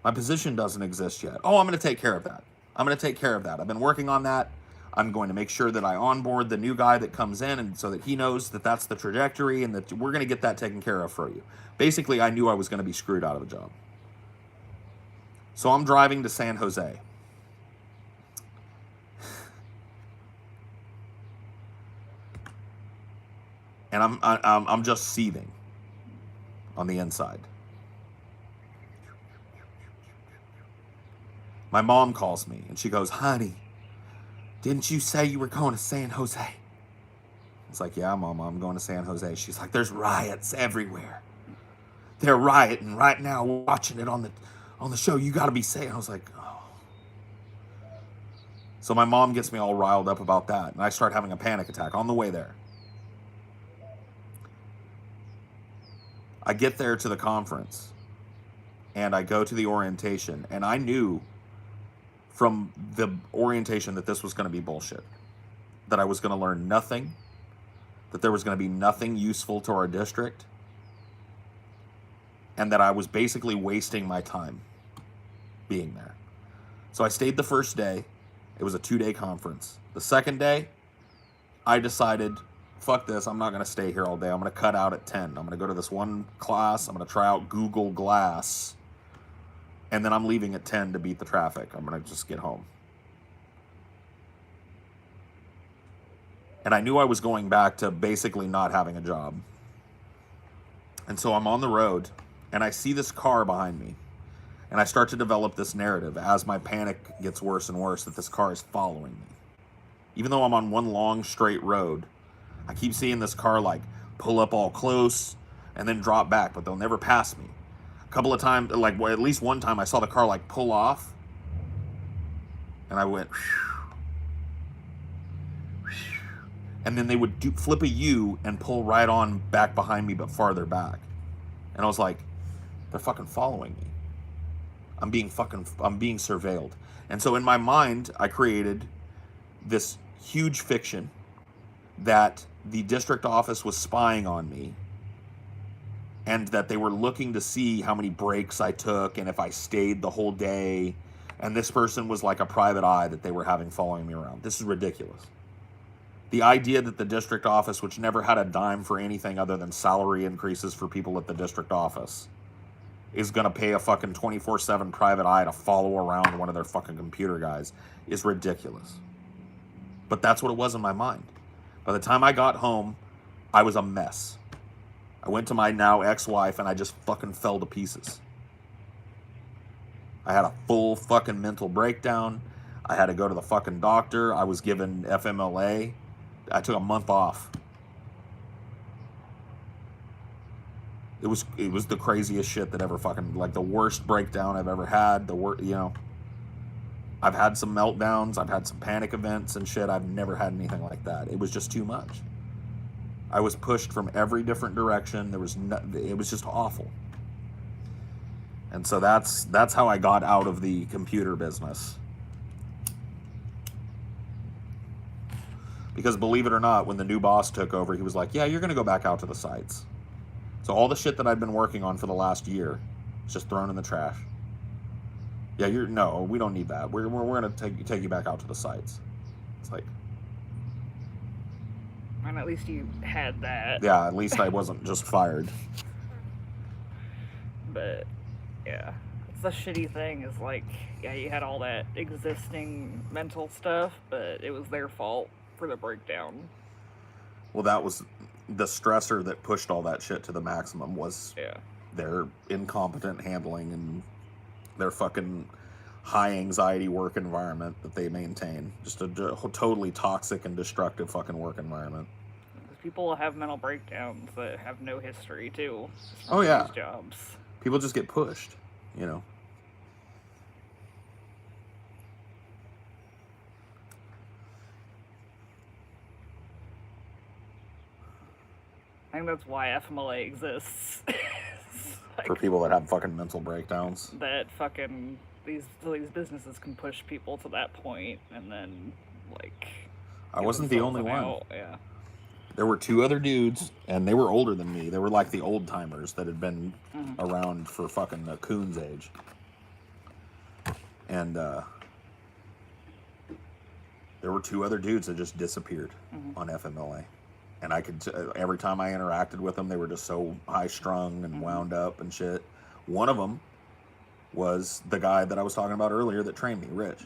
My position doesn't exist yet. Oh, I'm going to take care of that. I've been working on that. I'm going to make sure that I onboard the new guy that comes in, and so that he knows that that's the trajectory and that we're going to get that taken care of for you. Basically, I knew I was going to be screwed out of a job. So I'm driving to San Jose. And I'm just seething on the inside. My mom calls me and she goes, "Honey, didn't you say you were going to San Jose?" It's like, "Yeah, Mom, I'm going to San Jose." She's like, "There's riots everywhere. They're rioting right now. We're watching it on the show. You got to be safe." I was like, "Oh." So my mom gets me all riled up about that, and I start having a panic attack on the way there. I get there to the conference, and I go to the orientation, and I knew from the orientation that this was going to be bullshit, that I was going to learn nothing, that there was going to be nothing useful to our district, and that I was basically wasting my time being there. So I stayed the first day. It was a 2-day conference. The second day, I decided, fuck this, I'm not going to stay here all day. I'm going to cut out at 10. I'm going to go to this one class. I'm going to try out Google Glass. And then I'm leaving at 10 to beat the traffic. I'm going to just get home. And I knew I was going back to basically not having a job. And so I'm on the road, and I see this car behind me. And I start to develop this narrative as my panic gets worse and worse that this car is following me. Even though I'm on one long straight road, I keep seeing this car like pull up all close and then drop back, but they'll never pass me. A couple of times, like at least one time, I saw the car like pull off, and I went, and then they would flip a U and pull right on back behind me, but farther back. And I was like, they're fucking following me. I'm being surveilled. And so in my mind, I created this huge fiction that the district office was spying on me, and that they were looking to see how many breaks I took and if I stayed the whole day. And this person was like a private eye that they were having following me around. This is ridiculous. The idea that the district office, which never had a dime for anything other than salary increases for people at the district office, is going to pay a fucking 24/7 private eye to follow around one of their fucking computer guys is ridiculous. But that's what it was in my mind. By the time I got home, I was a mess. I went to my now ex-wife and I just fucking fell to pieces. I had a full fucking mental breakdown. I had to go to the fucking doctor. I was given FMLA. I took a month off. It was the craziest shit that ever fucking, like the worst breakdown I've ever had. The worst, I've had some meltdowns. I've had some panic events and shit. I've never had anything like that. It was just too much. I was pushed from every different direction. It was just awful. And so that's how I got out of the computer business. Because believe it or not, when the new boss took over, he was like, "Yeah, you're going to go back out to the sites." So all the shit that I'd been working on for the last year is just thrown in the trash. "Yeah, no, we don't need that. We're going to take you back out to the sites." It's like, and at least you had that. yeah, at least I wasn't just fired. But yeah, it's the shitty thing is like, yeah, you had all that existing mental stuff, but it was their fault for the breakdown. Well, that was the stressor that pushed all that shit to the maximum was their incompetent handling and their fucking high anxiety work environment that they maintain. Just a totally toxic and destructive fucking work environment. People have mental breakdowns that have no history too. Oh yeah. These jobs. People just get pushed, I think that's why FMLA exists. Like, for people that have fucking mental breakdowns. That fucking these businesses can push people to that point, and then like. I wasn't the only one. Out. Yeah. There were 2 other dudes, and they were older than me. They were like the old timers that had been around for fucking the Coon's age. And There were 2 other dudes that just disappeared on FMLA. And I could, every time I interacted with them, they were just so high strung and wound up and shit. One of them was the guy that I was talking about earlier that trained me, Rich.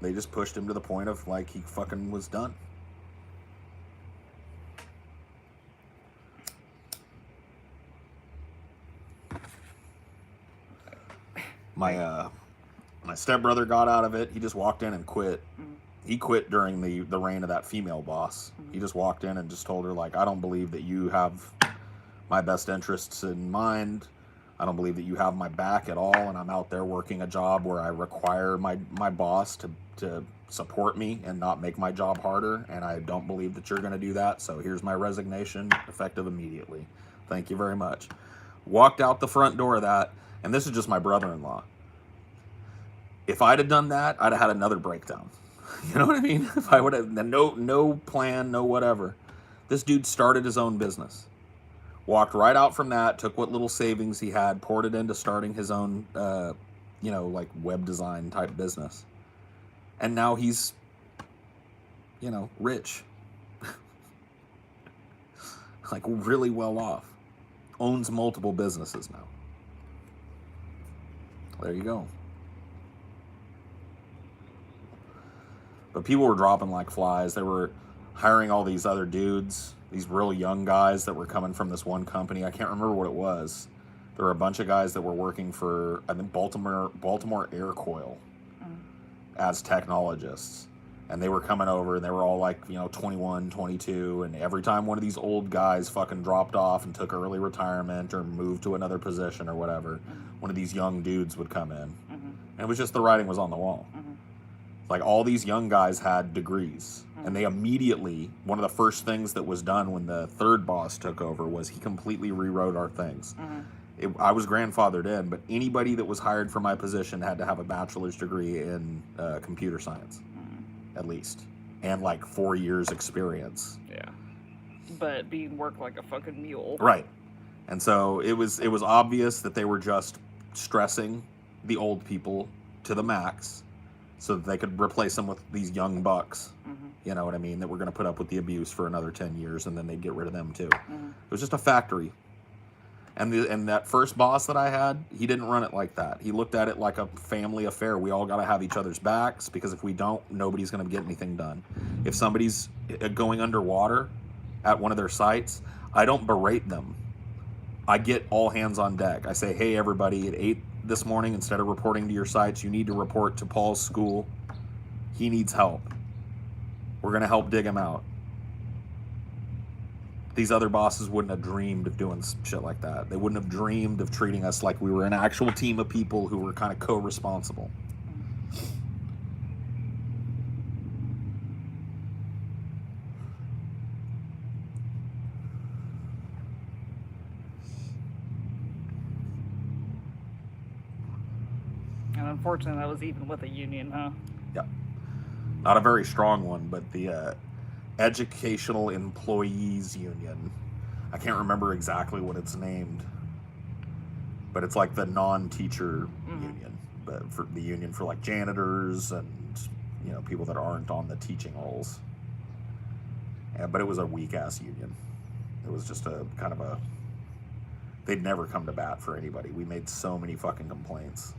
They just pushed him to the point of like he fucking was done. My stepbrother got out of it. He just walked in and quit. He quit during the reign of that female boss. He just walked in and just told her, like, I don't believe that you have my best interests in mind. I don't believe that you have my back at all, and I'm out there working a job where I require my boss to support me and not make my job harder, and I don't believe that you're going to do that, so here's my resignation, effective immediately. Thank you very much. Walked out the front door of that, and this is just my brother-in-law. If I'd have done that, I'd have had another breakdown. You know what I mean? If I would have, no plan, no whatever. This dude started his own business. Walked right out from that, took what little savings he had, poured it into starting his own, like web design type business. And now he's, rich. Like really well off. Owns multiple businesses now. There you go. But people were dropping like flies. They were hiring all these other dudes, these real young guys that were coming from this one company. I can't remember what it was. There were a bunch of guys that were working for, I think, Baltimore Air Coil as technologists. And they were coming over, and they were all like, 21, 22. And every time one of these old guys fucking dropped off and took early retirement or moved to another position or whatever, one of these young dudes would come in. And it was just the writing was on the wall. Like all these young guys had degrees, and they immediately, one of the first things that was done when the third boss took over was he completely rewrote our things. I was grandfathered in, but anybody that was hired for my position had to have a bachelor's degree in computer science, at least, and like 4 years experience. Yeah, but being worked like a fucking mule. Right, and so it was obvious that they were just stressing the old people to the max, so that they could replace them with these young bucks, you know what I mean, that were going to put up with the abuse for another 10 years, and then they'd get rid of them too. It was just a factory. And that first boss that I had, he didn't run it like that. He looked at it like a family affair. We all got to have each other's backs, because if we don't, nobody's going to get anything done. If somebody's going underwater at one of their sites, I don't berate them. I get all hands on deck. I say, hey, everybody, at 8 this morning, instead of reporting to your sites, you need to report to Paul's school. He needs help. We're going to help dig him out. These other bosses wouldn't have dreamed of doing shit like that. They wouldn't have dreamed of treating us like we were an actual team of people who were kind of co-responsible. And unfortunately, that was even with a union, huh? Yep. Not a very strong one, but the Educational Employees Union. I can't remember exactly what it's named, but it's like the non-teacher union, but for the union for like janitors and people that aren't on the teaching roles. Yeah, but it was a weak-ass union. It was just a kind of a... They'd never come to bat for anybody. We made so many fucking complaints.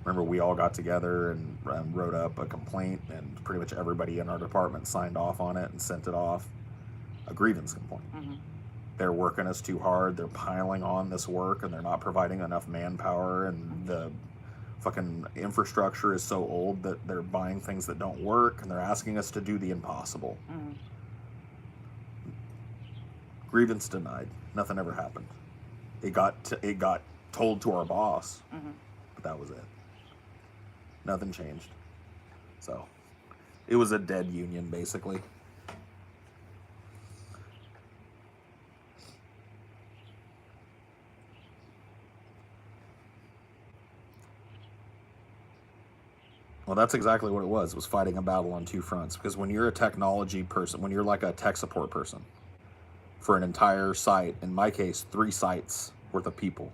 Remember, we all got together and wrote up a complaint, and pretty much everybody in our department signed off on it and sent it off. A grievance complaint. They're working us too hard. They're piling on this work, and they're not providing enough manpower, and the fucking infrastructure is so old that they're buying things that don't work, and they're asking us to do the impossible. Grievance denied. Nothing ever happened. It got told to our boss, but that was it. Nothing changed. So it was a dead union, basically. Well, that's exactly what it was. It was fighting a battle on two fronts. Because when you're a technology person, when you're like a tech support person for an entire site, in my case, 3 sites worth of people,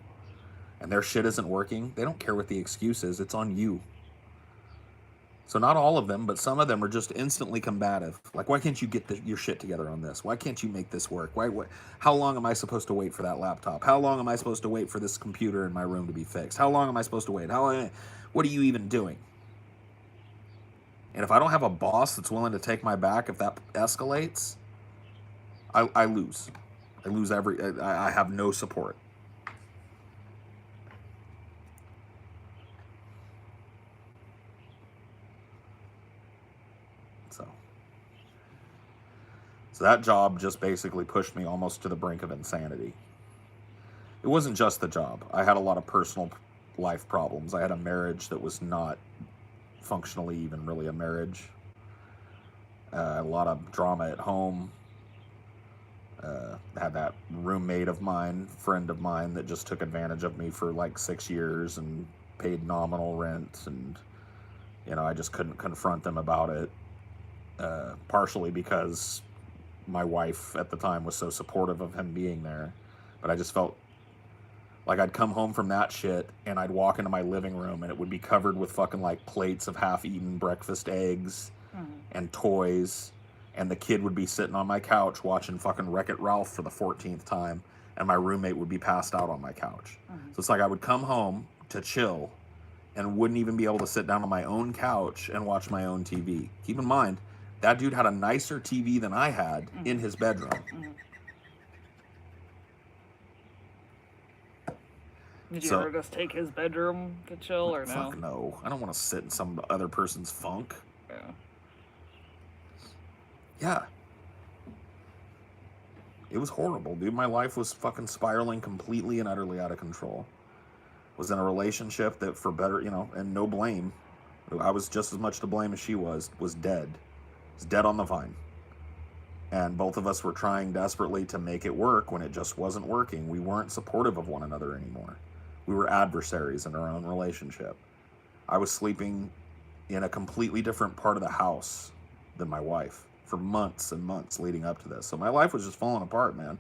and their shit isn't working, they don't care what the excuse is. It's on you. So not all of them, but some of them are just instantly combative. Like, why can't you get your shit together on this? Why can't you make this work? How long am I supposed to wait for that laptop? How long am I supposed to wait for this computer in my room to be fixed? How long am I supposed to wait? What are you even doing? And if I don't have a boss that's willing to take my back, if that escalates, I lose. I lose I have no support. So that job just basically pushed me almost to the brink of insanity. It wasn't just the job. I had a lot of personal life problems. I had a marriage that was not functionally even really a marriage. A lot of drama at home. Had that roommate of mine, friend of mine, that just took advantage of me for like 6 years and paid nominal rent, and I just couldn't confront them about it. Partially because my wife at the time was so supportive of him being there, but I just felt like I'd come home from that shit and I'd walk into my living room and it would be covered with fucking like plates of half-eaten breakfast eggs and toys, and the kid would be sitting on my couch watching fucking Wreck-It Ralph for the 14th time, and my roommate would be passed out on my couch. So it's like I would come home to chill and wouldn't even be able to sit down on my own couch and watch my own TV. Keep in mind, that dude had a nicer TV than I had in his bedroom. Did you ever just take his bedroom to chill, or no? Fuck no. I don't want to sit in some other person's funk. Yeah. It was horrible, dude. My life was fucking spiraling completely and utterly out of control. Was in a relationship that, for better, and no blame, I was just as much to blame as she was dead. Was dead on the vine. And both of us were trying desperately to make it work when it just wasn't working. We weren't supportive of one another anymore. We were adversaries in our own relationship. I was sleeping in a completely different part of the house than my wife for months and months leading up to this. So my life was just falling apart, man.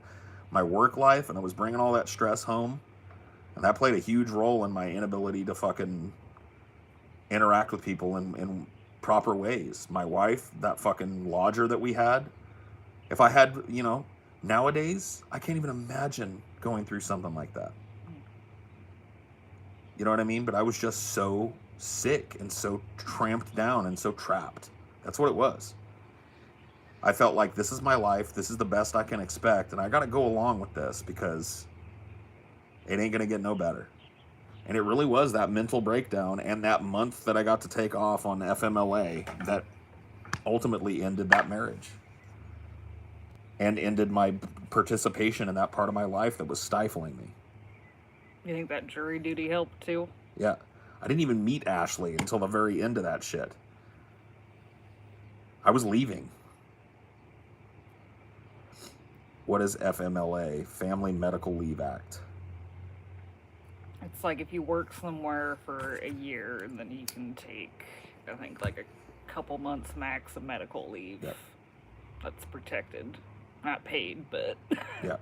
My work life, and I was bringing all that stress home. And that played a huge role in my inability to fucking interact with people in proper ways. My wife, that fucking lodger that we had, if I had, nowadays, I can't even imagine going through something like that. You know what I mean? But I was just so sick and so tramped down and so trapped. That's what it was. I felt like this is my life. This is the best I can expect. And I got to go along with this because it ain't going to get no better. And it really was that mental breakdown and that month that I got to take off on FMLA that ultimately ended that marriage. And ended my participation in that part of my life that was stifling me. You think that jury duty helped too? Yeah. I didn't even meet Ashley until the very end of that shit. I was leaving. What is FMLA? Family Medical Leave Act. It's like if you work somewhere for a year, and then you can take, I think, like a couple months max of medical leave. Yep. That's protected. Not paid, but... Yeah.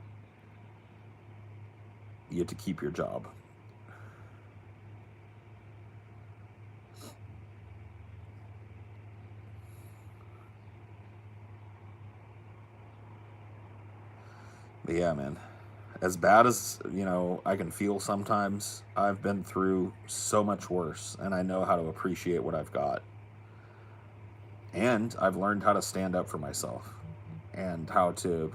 You get to keep your job. But yeah, man. As bad as, I can feel sometimes, I've been through so much worse, and I know how to appreciate what I've got. And I've learned how to stand up for myself and how to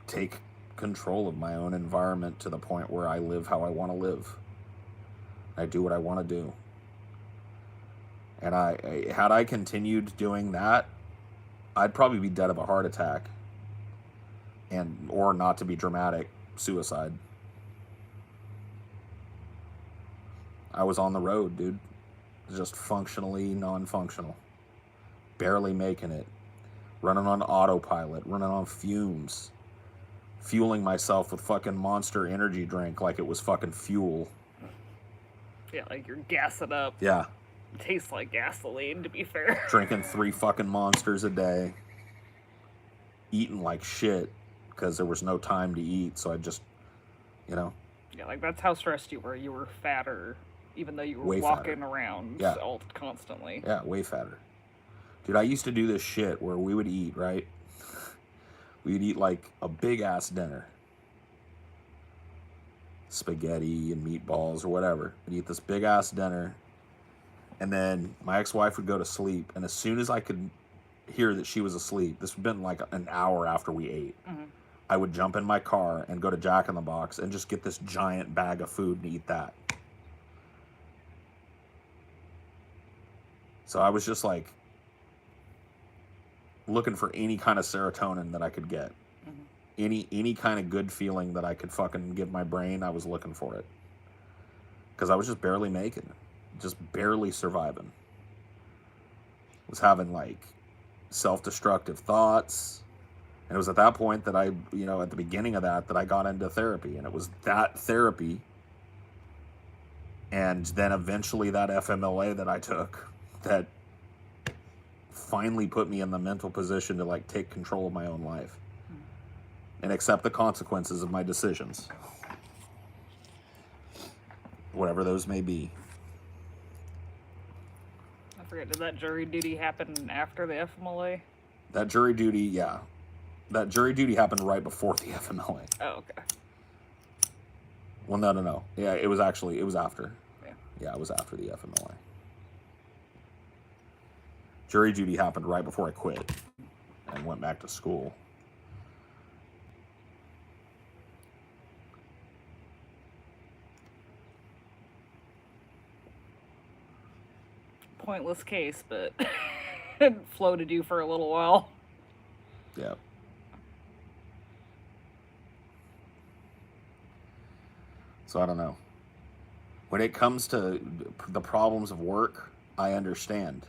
take control of my own environment to the point where I live how I want to live. I do what I want to do. And had I continued doing that, I'd probably be dead of a heart attack. Or not to be dramatic, suicide. I was on the road, dude. Just functionally non-functional. Barely making it. Running on autopilot. Running on fumes. Fueling myself with fucking Monster energy drink like it was fucking fuel. Yeah, like you're gassing up. Yeah. It tastes like gasoline, to be fair. Drinking 3 fucking Monsters a day. Eating like shit. Because there was no time to eat, so I just, Yeah, like that's how stressed you were. You were fatter even though you were Way walking fatter. around Yeah. all constantly. Yeah, way fatter. Dude, I used to do this shit where we would eat, right? We'd eat like a big ass dinner. Spaghetti and meatballs or whatever. We'd eat this big ass dinner. And then my ex-wife would go to sleep. And as soon as I could hear that she was asleep, this would have been like an hour after we ate, I would jump in my car and go to Jack in the Box and just get this giant bag of food and eat that. So I was just like looking for any kind of serotonin that I could get. Any kind of good feeling that I could fucking give my brain, I was looking for it. Because I was just barely making it. Just barely surviving. Was having like self-destructive thoughts. And it was at that point that I, at the beginning of that I got into therapy. And it was that therapy and then eventually that FMLA that I took that finally put me in the mental position to like take control of my own life and accept the consequences of my decisions, whatever those may be. I forget, did that jury duty happen after the FMLA? That jury duty, yeah. That jury duty happened right before the FMLA. Oh, okay. Well, no. Yeah, it was after. Yeah. Yeah, it was after the FMLA. Jury duty happened right before I quit and went back to school. Pointless case, but floated you for a little while. Yeah. So I don't know. When it comes to the problems of work, I understand.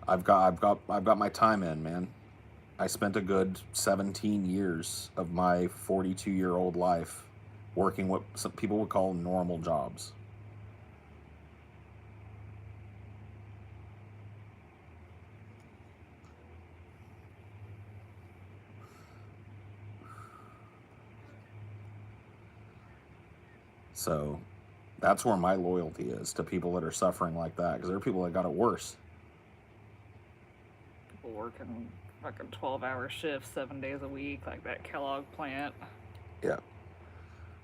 I've got my time in, man. I spent a good 17 years of my 42-year-old life working what some people would call normal jobs. So that's where my loyalty is, to people that are suffering like that, because there are people that got it worse. People working fucking 12-hour shifts 7 days a week, like that Kellogg plant. Yeah.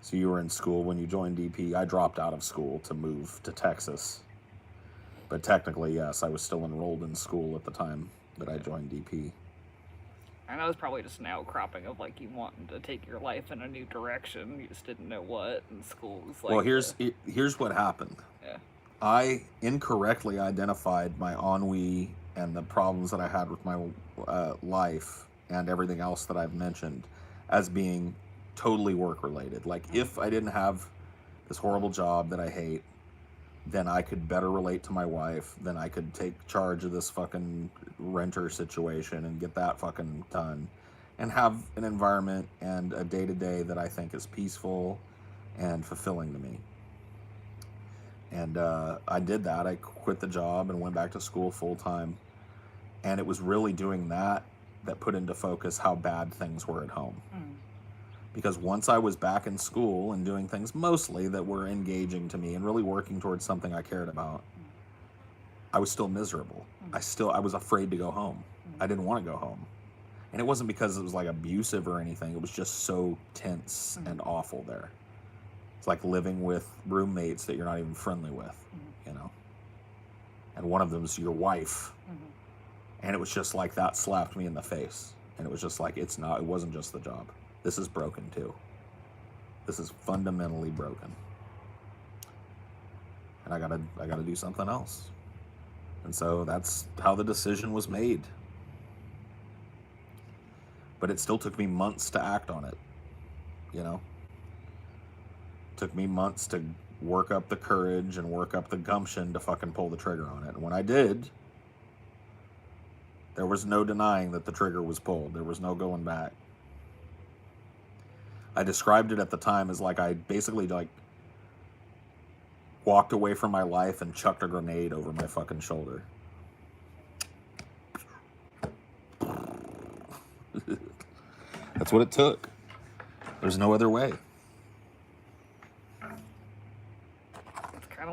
So you were in school when you joined DP. I dropped out of school to move to Texas. But technically, yes, I was still enrolled in school at the time that I joined DP. I know it's probably just an outcropping of like you wanting to take your life in a new direction. You just didn't know what, and school was like. Well, here's what happened. Yeah. I incorrectly identified my ennui and the problems that I had with my life and everything else that I've mentioned as being totally work related. Like, if I didn't have this horrible job that I hate, then I could better relate to my wife, then I could take charge of this fucking renter situation and get that fucking done and have an environment and a day-to-day that I think is peaceful and fulfilling to me. And I did that. I quit the job and went back to school full-time. And it was really doing that put into focus how bad things were at home. Because once I was back in school and doing things mostly that were engaging to me and really working towards something I cared about, I was still miserable. I was afraid to go home. I didn't want to go home. And it wasn't because it was like abusive or anything. It was just so tense and awful there. It's like living with roommates that you're not even friendly with, And one of them is your wife. And it was just like that slapped me in the face. And it was just like, it wasn't just the job. This is broken too. This is fundamentally broken. And I gotta do something else. And so that's how the decision was made. But it still took me months to act on it. Took me months to work up the courage and work up the gumption to fucking pull the trigger on it. And when I did, there was no denying that the trigger was pulled. There was no going back. I described it at the time as like I basically like walked away from my life and chucked a grenade over my fucking shoulder. That's what it took. There's no other way.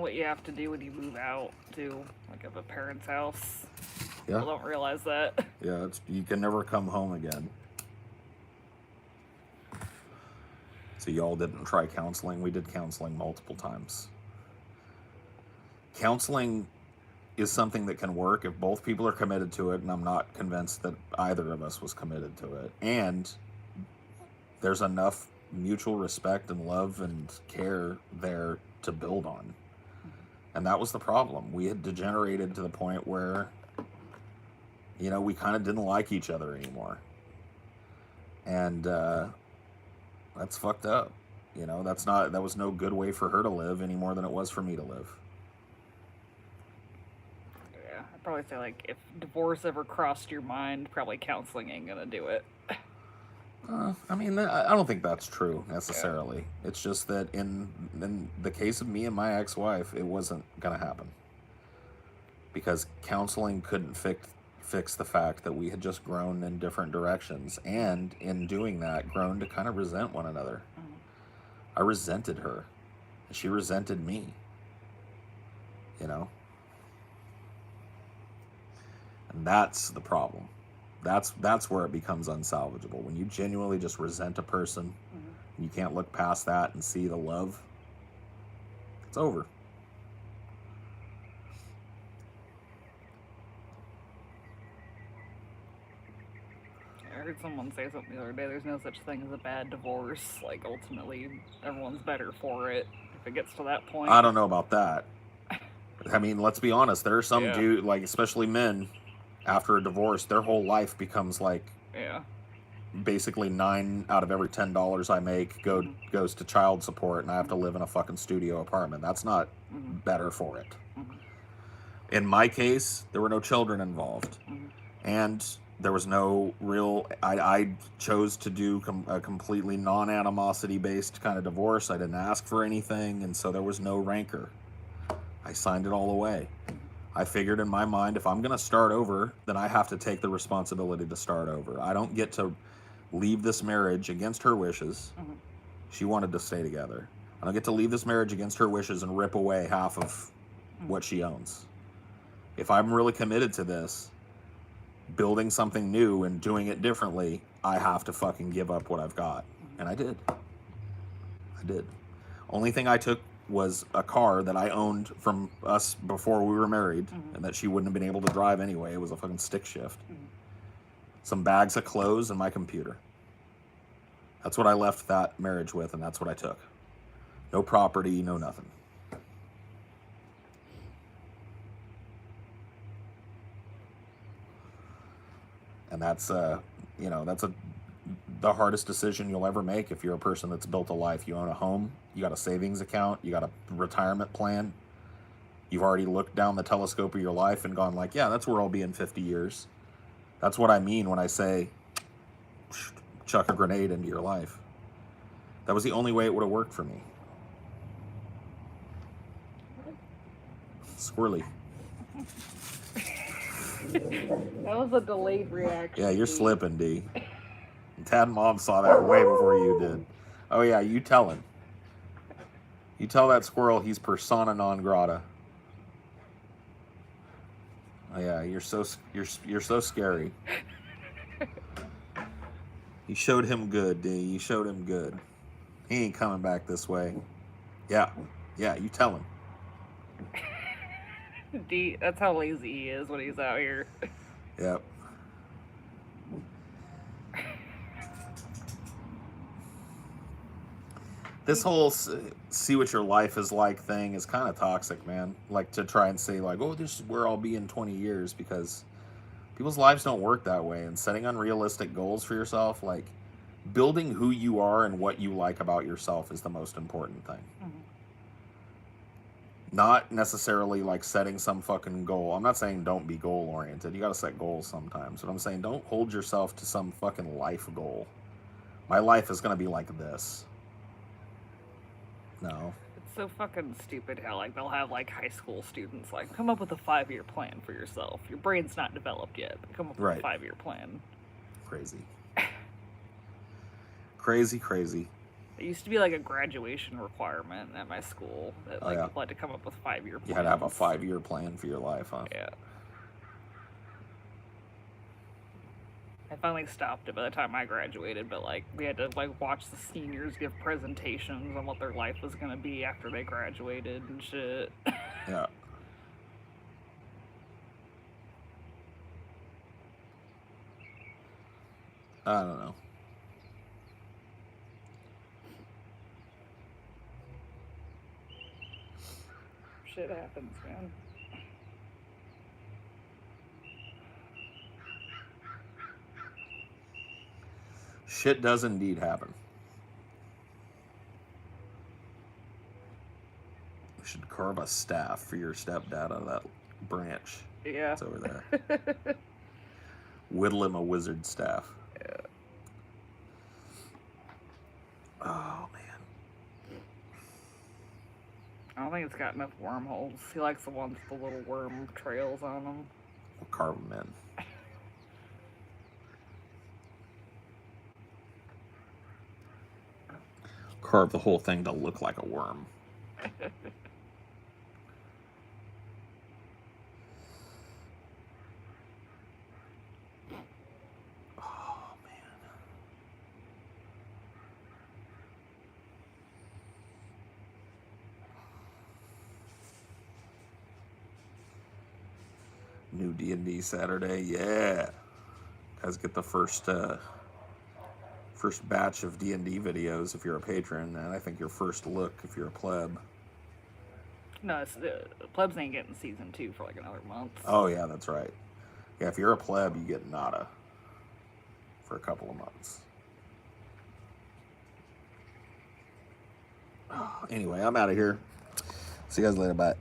of what you have to do when you move out, too. Like, of a parent's house. Yeah. People don't realize that. Yeah, you can never come home again. So y'all didn't try counseling? We did counseling multiple times. Counseling is something that can work if both people are committed to it, and I'm not convinced that either of us was committed to it. And there's enough mutual respect and love and care there to build on. And that was the problem. We had degenerated to the point where, we kind of didn't like each other anymore. And that's fucked up. That was no good way for her to live any more than it was for me to live. Yeah, I'd probably say, like, if divorce ever crossed your mind, probably counseling ain't gonna do it. I don't think that's true necessarily. Yeah. It's just that in the case of me and my ex-wife, it wasn't gonna happen. Because counseling couldn't fix the fact that we had just grown in different directions, and in doing that, grown to kind of resent one another. Mm-hmm. I resented her, and she resented me. And that's the problem. That's where it becomes unsalvageable. When you genuinely just resent a person, and you can't look past that and see the love, it's over. I heard someone say something the other day. There's no such thing as a bad divorce. Like, ultimately, everyone's better for it if it gets to that point. I don't know about that. Let's be honest. There are some dude, like, especially men, after a divorce, their whole life becomes like, basically $9 out of every $10 I make goes to child support, and I have to live in a fucking studio apartment. That's not better for it. Mm-hmm. In my case, there were no children involved, and there was no real. I chose to do a completely non-animosity based kind of divorce. I didn't ask for anything, and so there was no rancor. I signed it all away. I figured in my mind, if I'm going to start over, then I have to take the responsibility to start over. I don't get to leave this marriage against her wishes. Mm-hmm. She wanted to stay together. I don't get to leave this marriage against her wishes and rip away half of what she owns. If I'm really committed to this, building something new and doing it differently, I have to fucking give up what I've got. And I did. Only thing I took was a car that I owned from us before we were married, and that she wouldn't have been able to drive anyway. It was a fucking stick shift. Some bags of clothes and my computer. That's what I left that marriage with, and that's what I took. No property, no nothing. And that's the hardest decision you'll ever make if you're a person that's built a life. You own a home, you got a savings account, you got a retirement plan. You've already looked down the telescope of your life and gone like, yeah, that's where I'll be in 50 years. That's what I mean when I say chuck a grenade into your life. That was the only way it would have worked for me. Squirrely. That was a delayed reaction. Yeah, you're slipping, D. Dad and Mom saw that way before you did. Oh yeah, you tell him. You tell that squirrel he's persona non grata. Oh yeah, you're so scary. You showed him good, D. You showed him good. He ain't coming back this way. Yeah, you tell him. D, that's how lazy he is when he's out here. Yep. This whole see what your life is like thing is kind of toxic, man. Like, to try and say like, oh, this is where I'll be in 20 years, because people's lives don't work that way. And setting unrealistic goals for yourself, like building who you are and what you like about yourself, is the most important thing. Mm-hmm. Not necessarily like setting some fucking goal. I'm not saying don't be goal oriented. You got to set goals sometimes. But I'm saying don't hold yourself to some fucking life goal. My life is going to be like this. No. It's so fucking stupid how like they'll have like high school students like come up with a 5-year plan for yourself. Your brain's not developed yet, but come up with a 5-year plan. Crazy. Crazy. It used to be like a graduation requirement at my school that like people had to come up with 5-year plans. You had to have a 5-year plan for your life, huh? Yeah. I finally stopped it by the time I graduated, but like we had to like watch the seniors give presentations on what their life was gonna be after they graduated and shit. Yeah. I don't know. Shit happens, man. Shit does indeed happen. You should carve a staff for your stepdad out of that branch. Yeah. It's over there. Whittle him a wizard staff. Yeah. Oh, man. I don't think it's got enough wormholes. He likes the ones with the little worm trails on them. We'll carve them in. Carve the whole thing to look like a worm. Oh, man. New D&D Saturday, yeah. Guys get the first batch of D&D videos if you're a patron, and I think your first look if you're a pleb. No, it's, plebs ain't getting season 2 for like another month. Oh yeah, that's right. Yeah, if you're a pleb, you get nada for a couple of months. Anyway, I'm out of here. See you guys later. Bye.